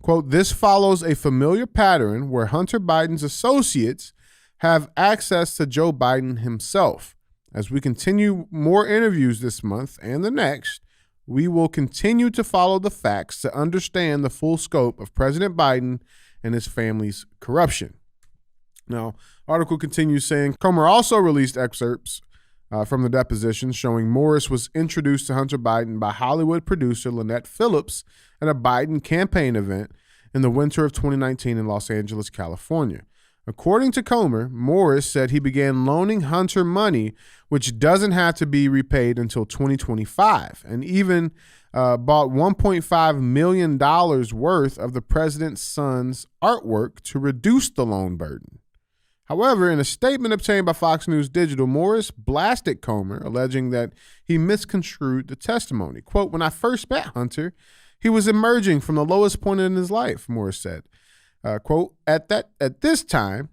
Quote, this follows a familiar pattern where Hunter Biden's associates have access to Joe Biden himself. As we continue more interviews this month and the next, we will continue to follow the facts to understand the full scope of President Biden and his family's corruption. Now, article continues saying Comer also released excerpts from the deposition showing Morris was introduced to Hunter Biden by Hollywood producer Lynette Phillips at a Biden campaign event in the winter of 2019 in Los Angeles, California. According to Comer, Morris said he began loaning Hunter money, which doesn't have to be repaid until 2025, and even bought $1.5 million worth of the president's son's artwork to reduce the loan burden. However, in a statement obtained by Fox News Digital, Morris blasted Comer, alleging that he misconstrued the testimony. Quote, "When I first met Hunter, he was emerging from the lowest point in his life," Morris said. Quote, at this time,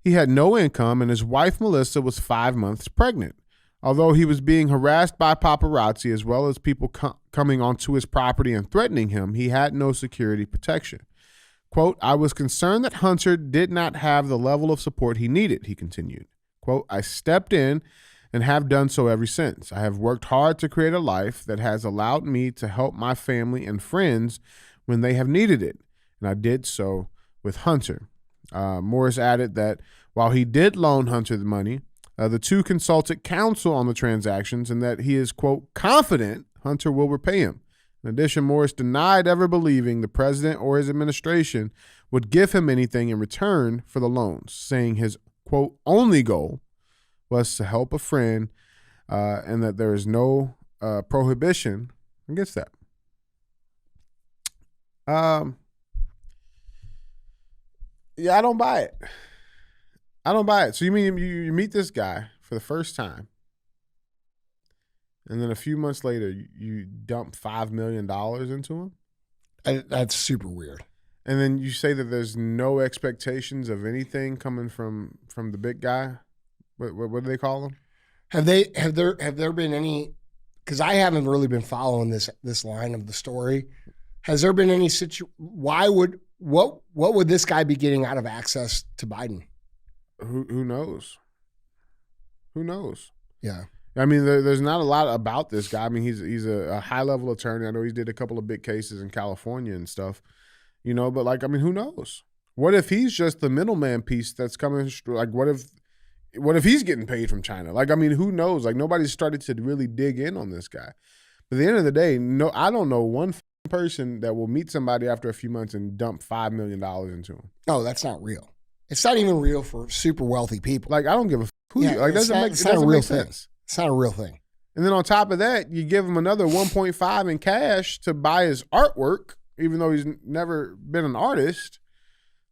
he had no income and his wife, Melissa, was 5 months pregnant. Although he was being harassed by paparazzi as well as people coming onto his property and threatening him, he had no security protection. Quote, "I was concerned that Hunter did not have the level of support he needed," he continued. Quote, "I stepped in and have done so ever since. I have worked hard to create a life that has allowed me to help my family and friends when they have needed it, and I did so with Hunter." Morris added that while he did loan Hunter the money, the two consulted counsel on the transactions and that he is, quote, "confident Hunter will repay him." In addition, Morris denied ever believing the president or his administration would give him anything in return for the loans, saying his, quote, "only goal was to help a friend and that there is no prohibition against that." Yeah, I don't buy it. I don't buy it. So you mean you meet this guy for the first time, and then a few months later you dump $5 million into him? That's super weird. And then you say that there's no expectations of anything coming from the big guy. What do they call him? Have there been any? Because I haven't really been following this line of the story. Has there been any what would this guy be getting out of access to Biden? Who knows? Who knows? Yeah. I mean, there's not a lot about this guy. I mean, he's a high level attorney. I know he did a couple of big cases in California and stuff, but like, I mean, who knows? What if he's just the middleman piece that's coming? Like, what if he's getting paid from China? Like, I mean, who knows? Like, nobody's started to really dig in on this guy. But at the end of the day, no, I don't know one person that will meet somebody after a few months and dump $5 million into him. No, that's not real. It's not even real for super wealthy people. Like, I don't give a who yeah, you, like. It's not a real thing. It's not a real thing. And then on top of that, you give him another 1.5 in cash to buy his artwork, even though he's never been an artist,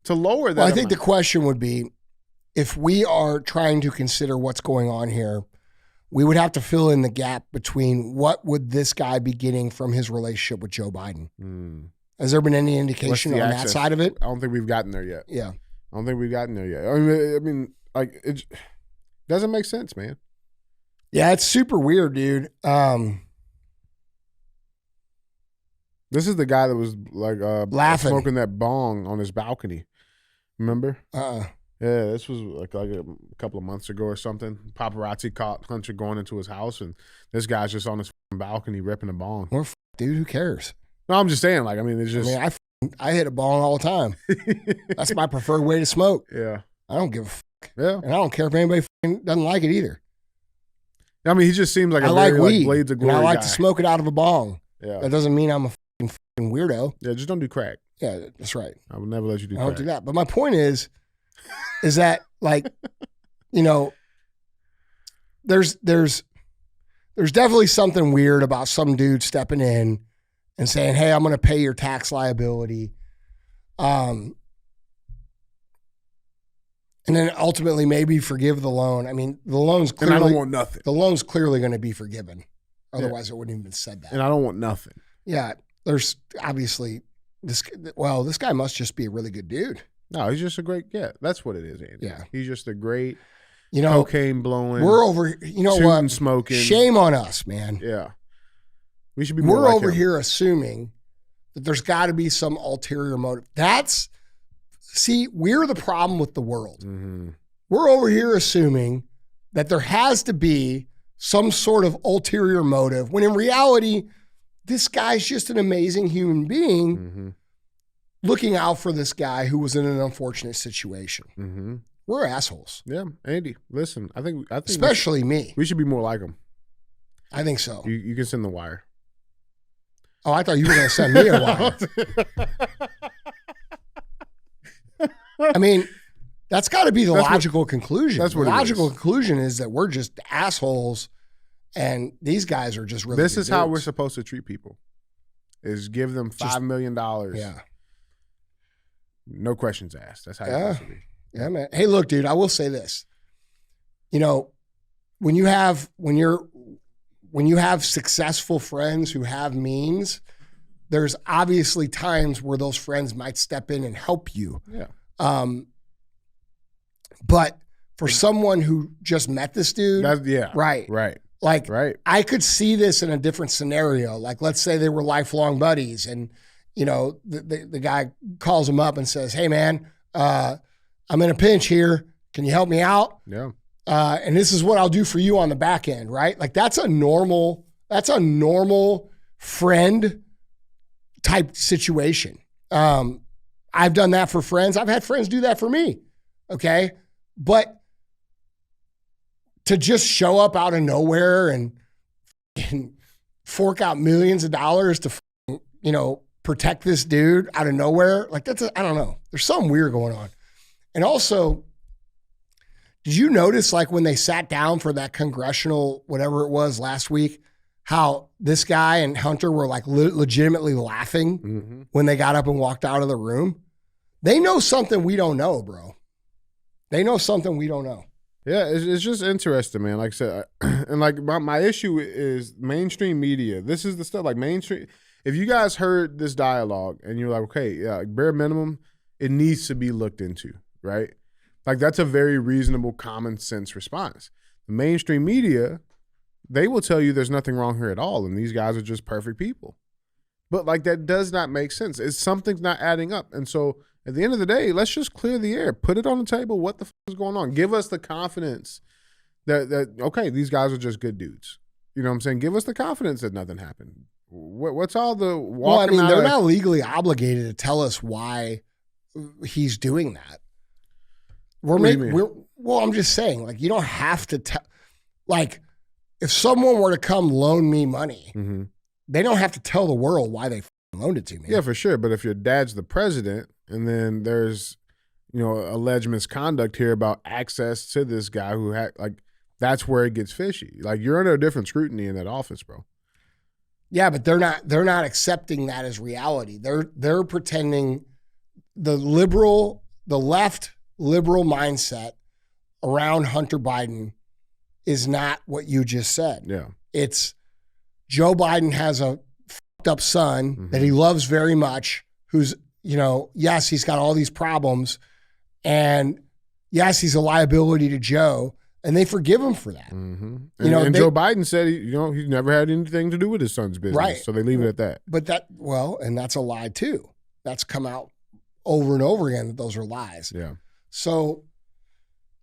to lower that. Well, I think the question would be, if we are trying to consider what's going on here, we would have to fill in the gap between what would this guy be getting from his relationship with Joe Biden. Has there been any indication on that side of it? I don't think we've gotten there yet. Yeah. I don't think we've gotten there yet. I mean, like, it doesn't make sense, man. Yeah, it's super weird, dude. This is the guy that was like laughing, smoking that bong on his balcony. Remember? Yeah, this was like a couple of months ago or something. Paparazzi caught Hunter going into his house, and this guy's just on his balcony ripping a bong. Well, dude, who cares? No, I'm just saying. Like, I mean, it's just. I mean, I hit a bong all the time. That's my preferred way to smoke. Yeah. I don't give a fuck. Yeah. And I don't care if anybody doesn't like it either. I mean, he just seems like I a like very weed, like Blades of Glory and I like guy. to smoke it out of a bong. Yeah. That doesn't mean I'm a fucking weirdo. Yeah, just don't do crack. Yeah, that's right. I would never let you do I crack. don't do that. But my point is that, like, there's definitely something weird about some dude stepping in and saying, "Hey, I'm going to pay your tax liability," and then ultimately maybe forgive the loan. I mean, the loan's clearly. And I don't want nothing. The loan's clearly going to be forgiven. Otherwise, it wouldn't even have said that. And I don't want nothing. Yeah, there's obviously this. Well, this guy must just be a really good dude. No, he's just a great. Yeah, that's what it is, Andy. Yeah, he's just a great. Cocaine blowing. We're over. You know what? Smoking. Shame on us, man. Yeah, we should be. More We're like over him. here assuming that there's got to be some ulterior motive. We're the problem with the world. Mm-hmm. We're over here assuming that there has to be some sort of ulterior motive, when in reality, this guy's just an amazing human being looking out for this guy who was in an unfortunate situation. We're assholes. Yeah, Andy, listen, I think especially me. We should be more like him. I think so. You can send the wire. Oh, I thought you were going to send me a wire. I mean, that's got to be the logical conclusion. That's what the logical conclusion is that we're just assholes, and these guys are just really. This is good how dudes. we're supposed to treat people: is give them $5 million. Yeah. No questions asked. That's how you're supposed to be. Yeah, man. Hey, look, dude. I will say this. You know, when you have successful friends who have means, there's obviously times where those friends might step in and help you. Yeah. But for someone who just met this dude, right. Like, I could see this in a different scenario. Like, let's say they were lifelong buddies, and you know, the guy calls him up and says, "Hey, man, I'm in a pinch here. Can you help me out? Yeah. And this is what I'll do for you on the back end," right? Like that's a normal friend type situation. I've done that for friends. I've had friends do that for me. Okay. But to just show up out of nowhere and fork out millions of dollars to, you know, protect this dude out of nowhere, like I don't know. There's something weird going on. And also, did you notice, like, when they sat down for that congressional, whatever it was last week, how this guy and Hunter were like legitimately laughing when they got up and walked out of the room? They know something we don't know, bro. They know something we don't know. Yeah, it's just interesting, man. Like I said, and like my issue is mainstream media. This is the stuff, like mainstream. If you guys heard this dialogue and you're like, okay, yeah, like bare minimum, it needs to be looked into, right? Like that's a very reasonable, common sense response. The mainstream media, they will tell you there's nothing wrong here at all, and these guys are just perfect people. But like that does not make sense. Something's not adding up. And so at the end of the day, let's just clear the air. Put it on the table. What the is going on? Give us the confidence that okay, these guys are just good dudes. You know what I'm saying? Give us the confidence that nothing happened. What's all the walking? Well, I mean, they're not legally obligated to tell us why he's doing that. I'm just saying, like, you don't have to tell. Like, if someone were to come loan me money, they don't have to tell the world why they loaned it to me. Yeah, for sure. But if your dad's the president, and then there's, you know, alleged misconduct here about access to this guy who had, like, that's where it gets fishy. Like, you're under a different scrutiny in that office, bro. Yeah, but they're not accepting that as reality. They're pretending the left liberal mindset around Hunter Biden is not what you just said. Yeah. It's Joe Biden has a fucked up son that he loves very much, who's, you know, yes, he's got all these problems, and yes, he's a liability to Joe, and they forgive him for that. And Joe Biden said, he's never had anything to do with his son's business. Right. So they leave it at that. But and that's a lie too. That's come out over and over again that those are lies. Yeah. So,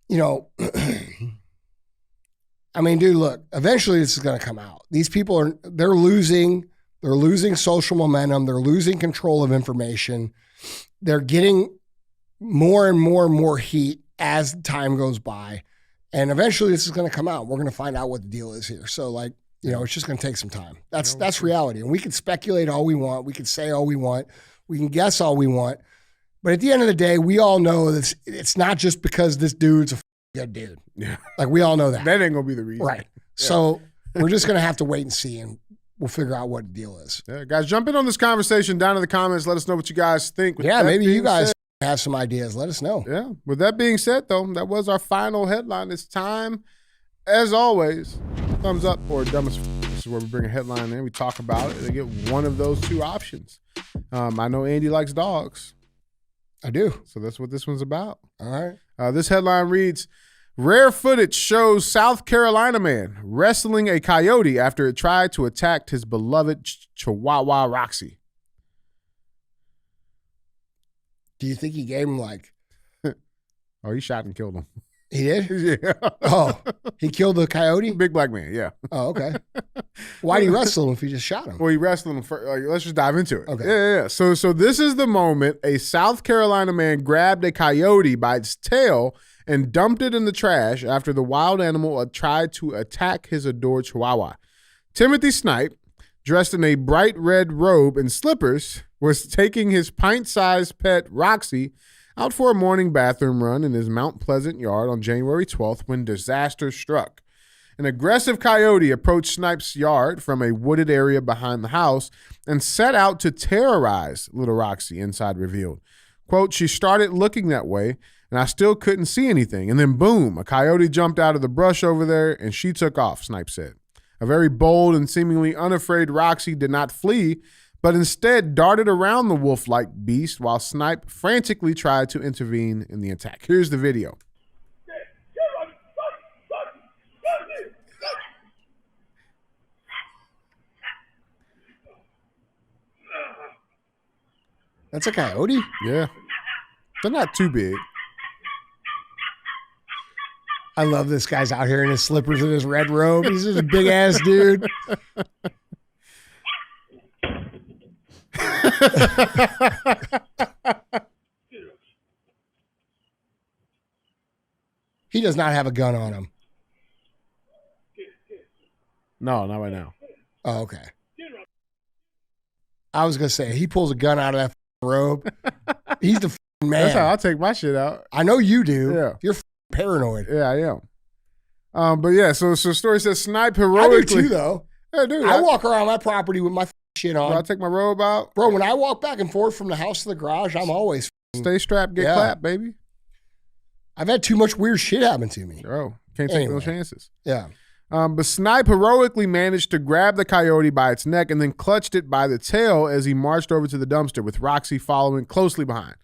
you know, I mean, dude, look, eventually this is going to come out. These people they're losing social momentum. They're losing control of information. They're getting more and more and more heat as time goes by. And eventually this is going to come out. We're going to find out what the deal is here. So, like, you know, it's just going to take some time. That's reality. And we can speculate all we want. We can say all we want. We can guess all we want. But at the end of the day, we all know that it's not just because this dude's a good dude. Yeah. Like, we all know that. That ain't going to be the reason. Right. Yeah. So we're just going to have to wait and see, and we'll figure out what the deal is. Yeah, guys, jump in on this conversation down in the comments. Let us know what you guys think. Maybe you guys have some ideas. Let us know. Yeah. With that being said, though, that was our final headline. It's time, as always, thumbs up or dumbest. This is where we bring a headline in. We talk about it. They get one of those two options. I know Andy likes dogs. I do. So that's what this one's about. All right. This headline reads, rare footage shows South Carolina man wrestling a coyote after it tried to attack his beloved Chihuahua Roxy. Do you think he gave him like... Oh, he shot and killed him. He did? Yeah. Oh, he killed the coyote? Big black man, yeah. Oh, okay. Why did he wrestle him if he just shot him? Well, he wrestled him first. Like, let's just dive into it. Okay. Yeah. So this is the moment a South Carolina man grabbed a coyote by its tail and dumped it in the trash after the wild animal tried to attack his adored chihuahua. Timothy Snipe, dressed in a bright red robe and slippers, was taking his pint-sized pet, Roxy, out for a morning bathroom run in his Mount Pleasant yard on January 12th when disaster struck. An aggressive coyote approached Snipe's yard from a wooded area behind the house and set out to terrorize little Roxy, inside revealed. Quote, she started looking that way, and I still couldn't see anything. And then boom, a coyote jumped out of the brush over there, and she took off, Snipe said. A very bold and seemingly unafraid Roxy did not flee, but instead darted around the wolf-like beast while Snipe frantically tried to intervene in the attack. Here's the video. That's a coyote? Yeah. They're not too big. I love this guy's out here in his slippers and his red robe. He's just a big ass dude. He does not have a gun on him. No, not right now. Oh, okay. I was going to say, he pulls a gun out of that robe. He's the man. That's how I take my shit out. I know you do. Yeah. You're paranoid. Yeah, I am. But yeah, so story says Snipe heroically. I do too, though. Yeah, dude. I walk around my property with my shit on. Bro, I take my robe out. Bro, when I walk back and forth from the house to the garage, I'm always stay strapped, get clapped, baby. I've had too much weird shit happen to me. Bro, can't take no chances. Yeah. But Snipe heroically managed to grab the coyote by its neck and then clutched it by the tail as he marched over to the dumpster, with Roxy following closely behind.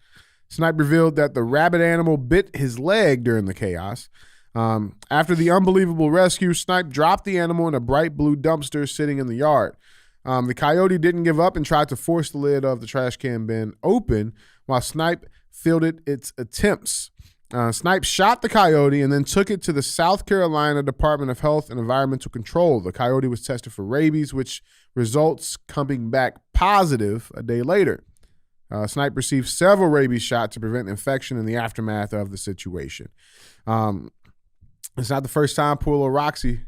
Snipe revealed that the rabid animal bit his leg during the chaos. After the unbelievable rescue, Snipe dropped the animal in a bright blue dumpster sitting in the yard. The coyote didn't give up and tried to force the lid of the trash can bin open while Snipe fielded its attempts. Snipe shot the coyote and then took it to the South Carolina Department of Health and Environmental Control. The coyote was tested for rabies, which results coming back positive a day later. Snipe received several rabies shots to prevent infection in the aftermath of the situation. It's not the first time poor little Roxy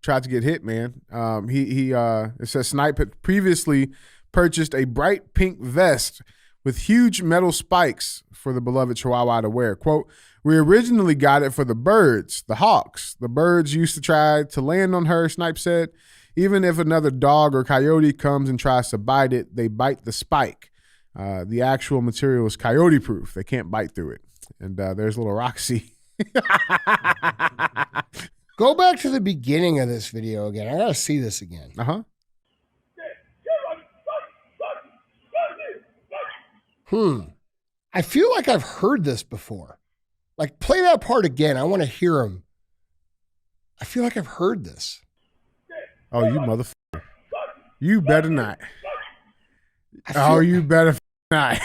tried to get hit, man. It says Snipe had previously purchased a bright pink vest with huge metal spikes for the beloved Chihuahua to wear. Quote, we originally got it for the birds, the hawks. The birds used to try to land on her, Snipe said. Even if another dog or coyote comes and tries to bite it, they bite the spike. The actual material is coyote-proof. They can't bite through it. And there's little Roxy. Go back to the beginning of this video again. I got to see this again. Uh-huh. I feel like I've heard this before. Like, play that part again. I want to hear him. I feel like I've heard this. Oh, you motherfucker. You better not. Oh, you better not.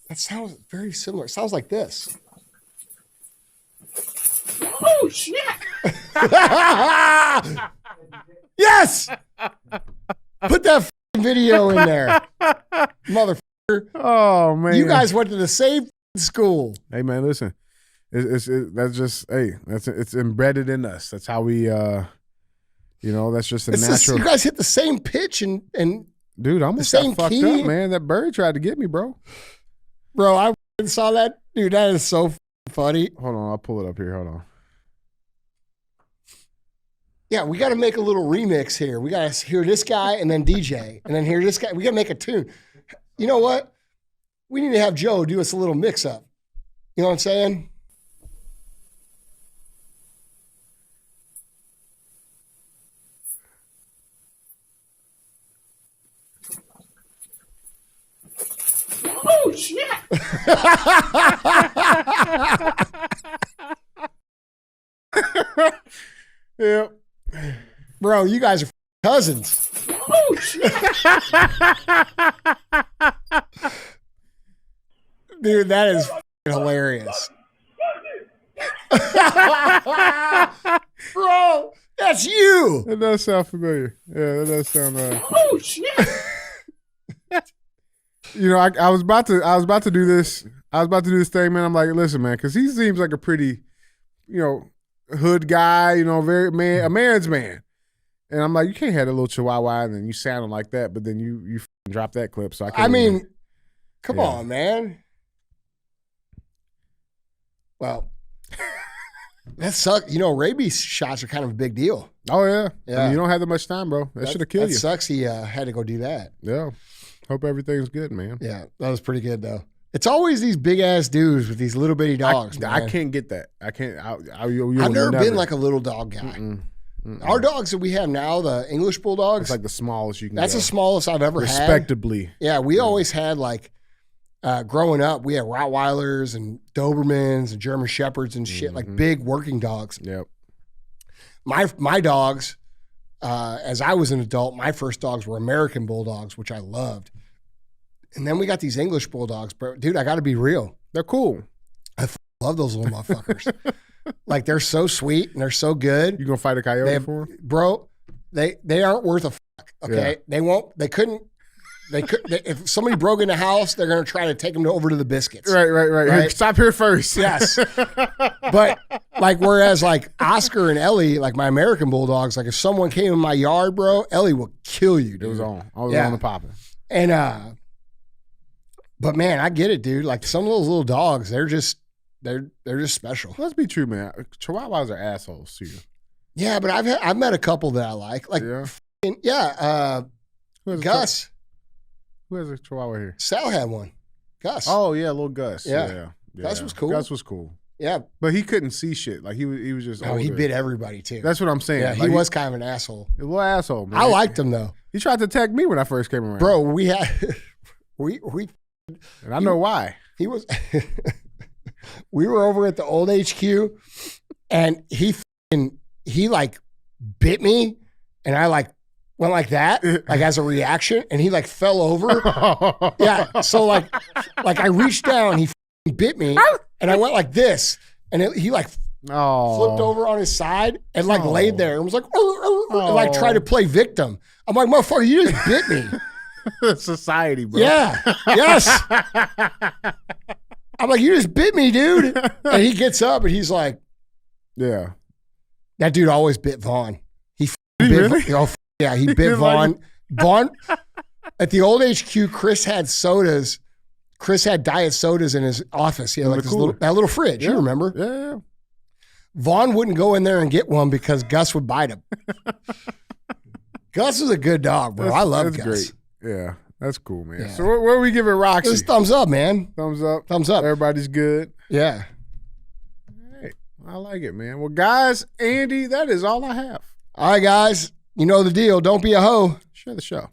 That sounds very similar. It sounds like this. Oh, shit. Yes! Put that video in there. Motherfucker. Oh, man. You guys went to the same school. Hey, man, listen. That's just, it's embedded in us. That's how we, that's just a natural. You guys hit the same pitch and dude, I almost got fucked up, man. That bird tried to get me, bro. Bro, I saw that. Dude, that is so funny. Hold on, I'll pull it up here. Hold on. Yeah, we got to make a little remix here. We got to hear this guy and then DJ and then hear this guy. We got to make a tune. You know what? We need to have Joe do us a little mix up. You know what I'm saying? Oh, shit. Yeah. Bro, you guys are cousins. Oh, shit. Dude, that is hilarious. Bro, that's you. That does sound familiar. Yeah, that does sound. Oh shit! You know, I was about to do this. I was about to do this thing, man. I'm like, listen, man, because he seems like a pretty, hood guy. A man's man. And I'm like, you can't have a little chihuahua and then you sound like that, but then you drop that clip. So I mean, come on, man. Well, that sucks. Rabies shots are kind of a big deal. Oh yeah. Yeah. I mean, you don't have that much time, bro. That should have killed you. That sucks. He had to go do that. Yeah. Hope everything's good, man. Yeah, that was pretty good though. It's always these big ass dudes with these little bitty dogs. I can't get that. I can't. I've never been like a little dog guy. Our dogs that we have now, the English bulldogs, it's like the smallest you can. That's go. the smallest I've ever had. Respectably. Yeah, we always had like growing up, we had Rottweilers and Dobermans and German Shepherds and shit, like big working dogs. Yep. My dogs, as I was an adult, my first dogs were American bulldogs, which I loved. And then we got these English bulldogs, bro. Dude, I got to be real. They're cool. I love those little motherfuckers. Like they're so sweet and they're so good. You gonna fight a coyote for them? Bro, they aren't worth a fuck. Okay, Yeah. They couldn't. If somebody broke in the house, they're gonna try to take them over to the biscuits. Right. Here, stop here first. Yes. But like, whereas like Oscar and Ellie, like my American bulldogs, like if someone came in my yard, bro, Ellie will kill you, dude. It was on. I was Yeah. on the popping. And but man, I get it, dude. Like some of those little dogs, they're just special. Let's be true, man. Chihuahuas are assholes too. Yeah, but I've met a couple that I like. Like Who has Gus. Who has a Chihuahua here? Sal had one. Gus. Oh yeah, little Gus. Yeah. Gus was cool. Gus was cool. Yeah. But he couldn't see shit. Like he was just. Oh, he older. bit everybody too. That's what I'm saying. Yeah, Like, he was kind of an asshole. A little asshole, man. I liked him though. He tried to attack me when I first came around. Bro, we had we and I know why. He was we were over at the old HQ and he like bit me and I like went like that, like as a reaction, and he like fell over. Yeah. So like I reached down, he bit me, and I went like this, and he like flipped over on his side and like laid there and was like, and like tried to play victim. I'm like, motherfucker, you just bit me. Society, bro. Yeah. Yes. I'm like, you just bit me, dude. And he gets up and he's like, yeah. That dude always bit Vaughn. He really? Yeah, he bit Vaughn. Vaughn, at the old HQ, Chris had sodas. Chris had diet sodas in his office. He had like that little fridge. Yeah. You remember? Yeah. Vaughn wouldn't go in there and get one because Gus would bite him. Gus is a good dog, bro. I love Gus. Great. Yeah, that's cool, man. Yeah. So where are we giving Roxy? It's thumbs up, man. Thumbs up. Thumbs up. Everybody's good. Yeah. Hey, I like it, man. Well, guys, Andy, that is all I have. All right, guys. You know the deal. Don't be a hoe. Share the show.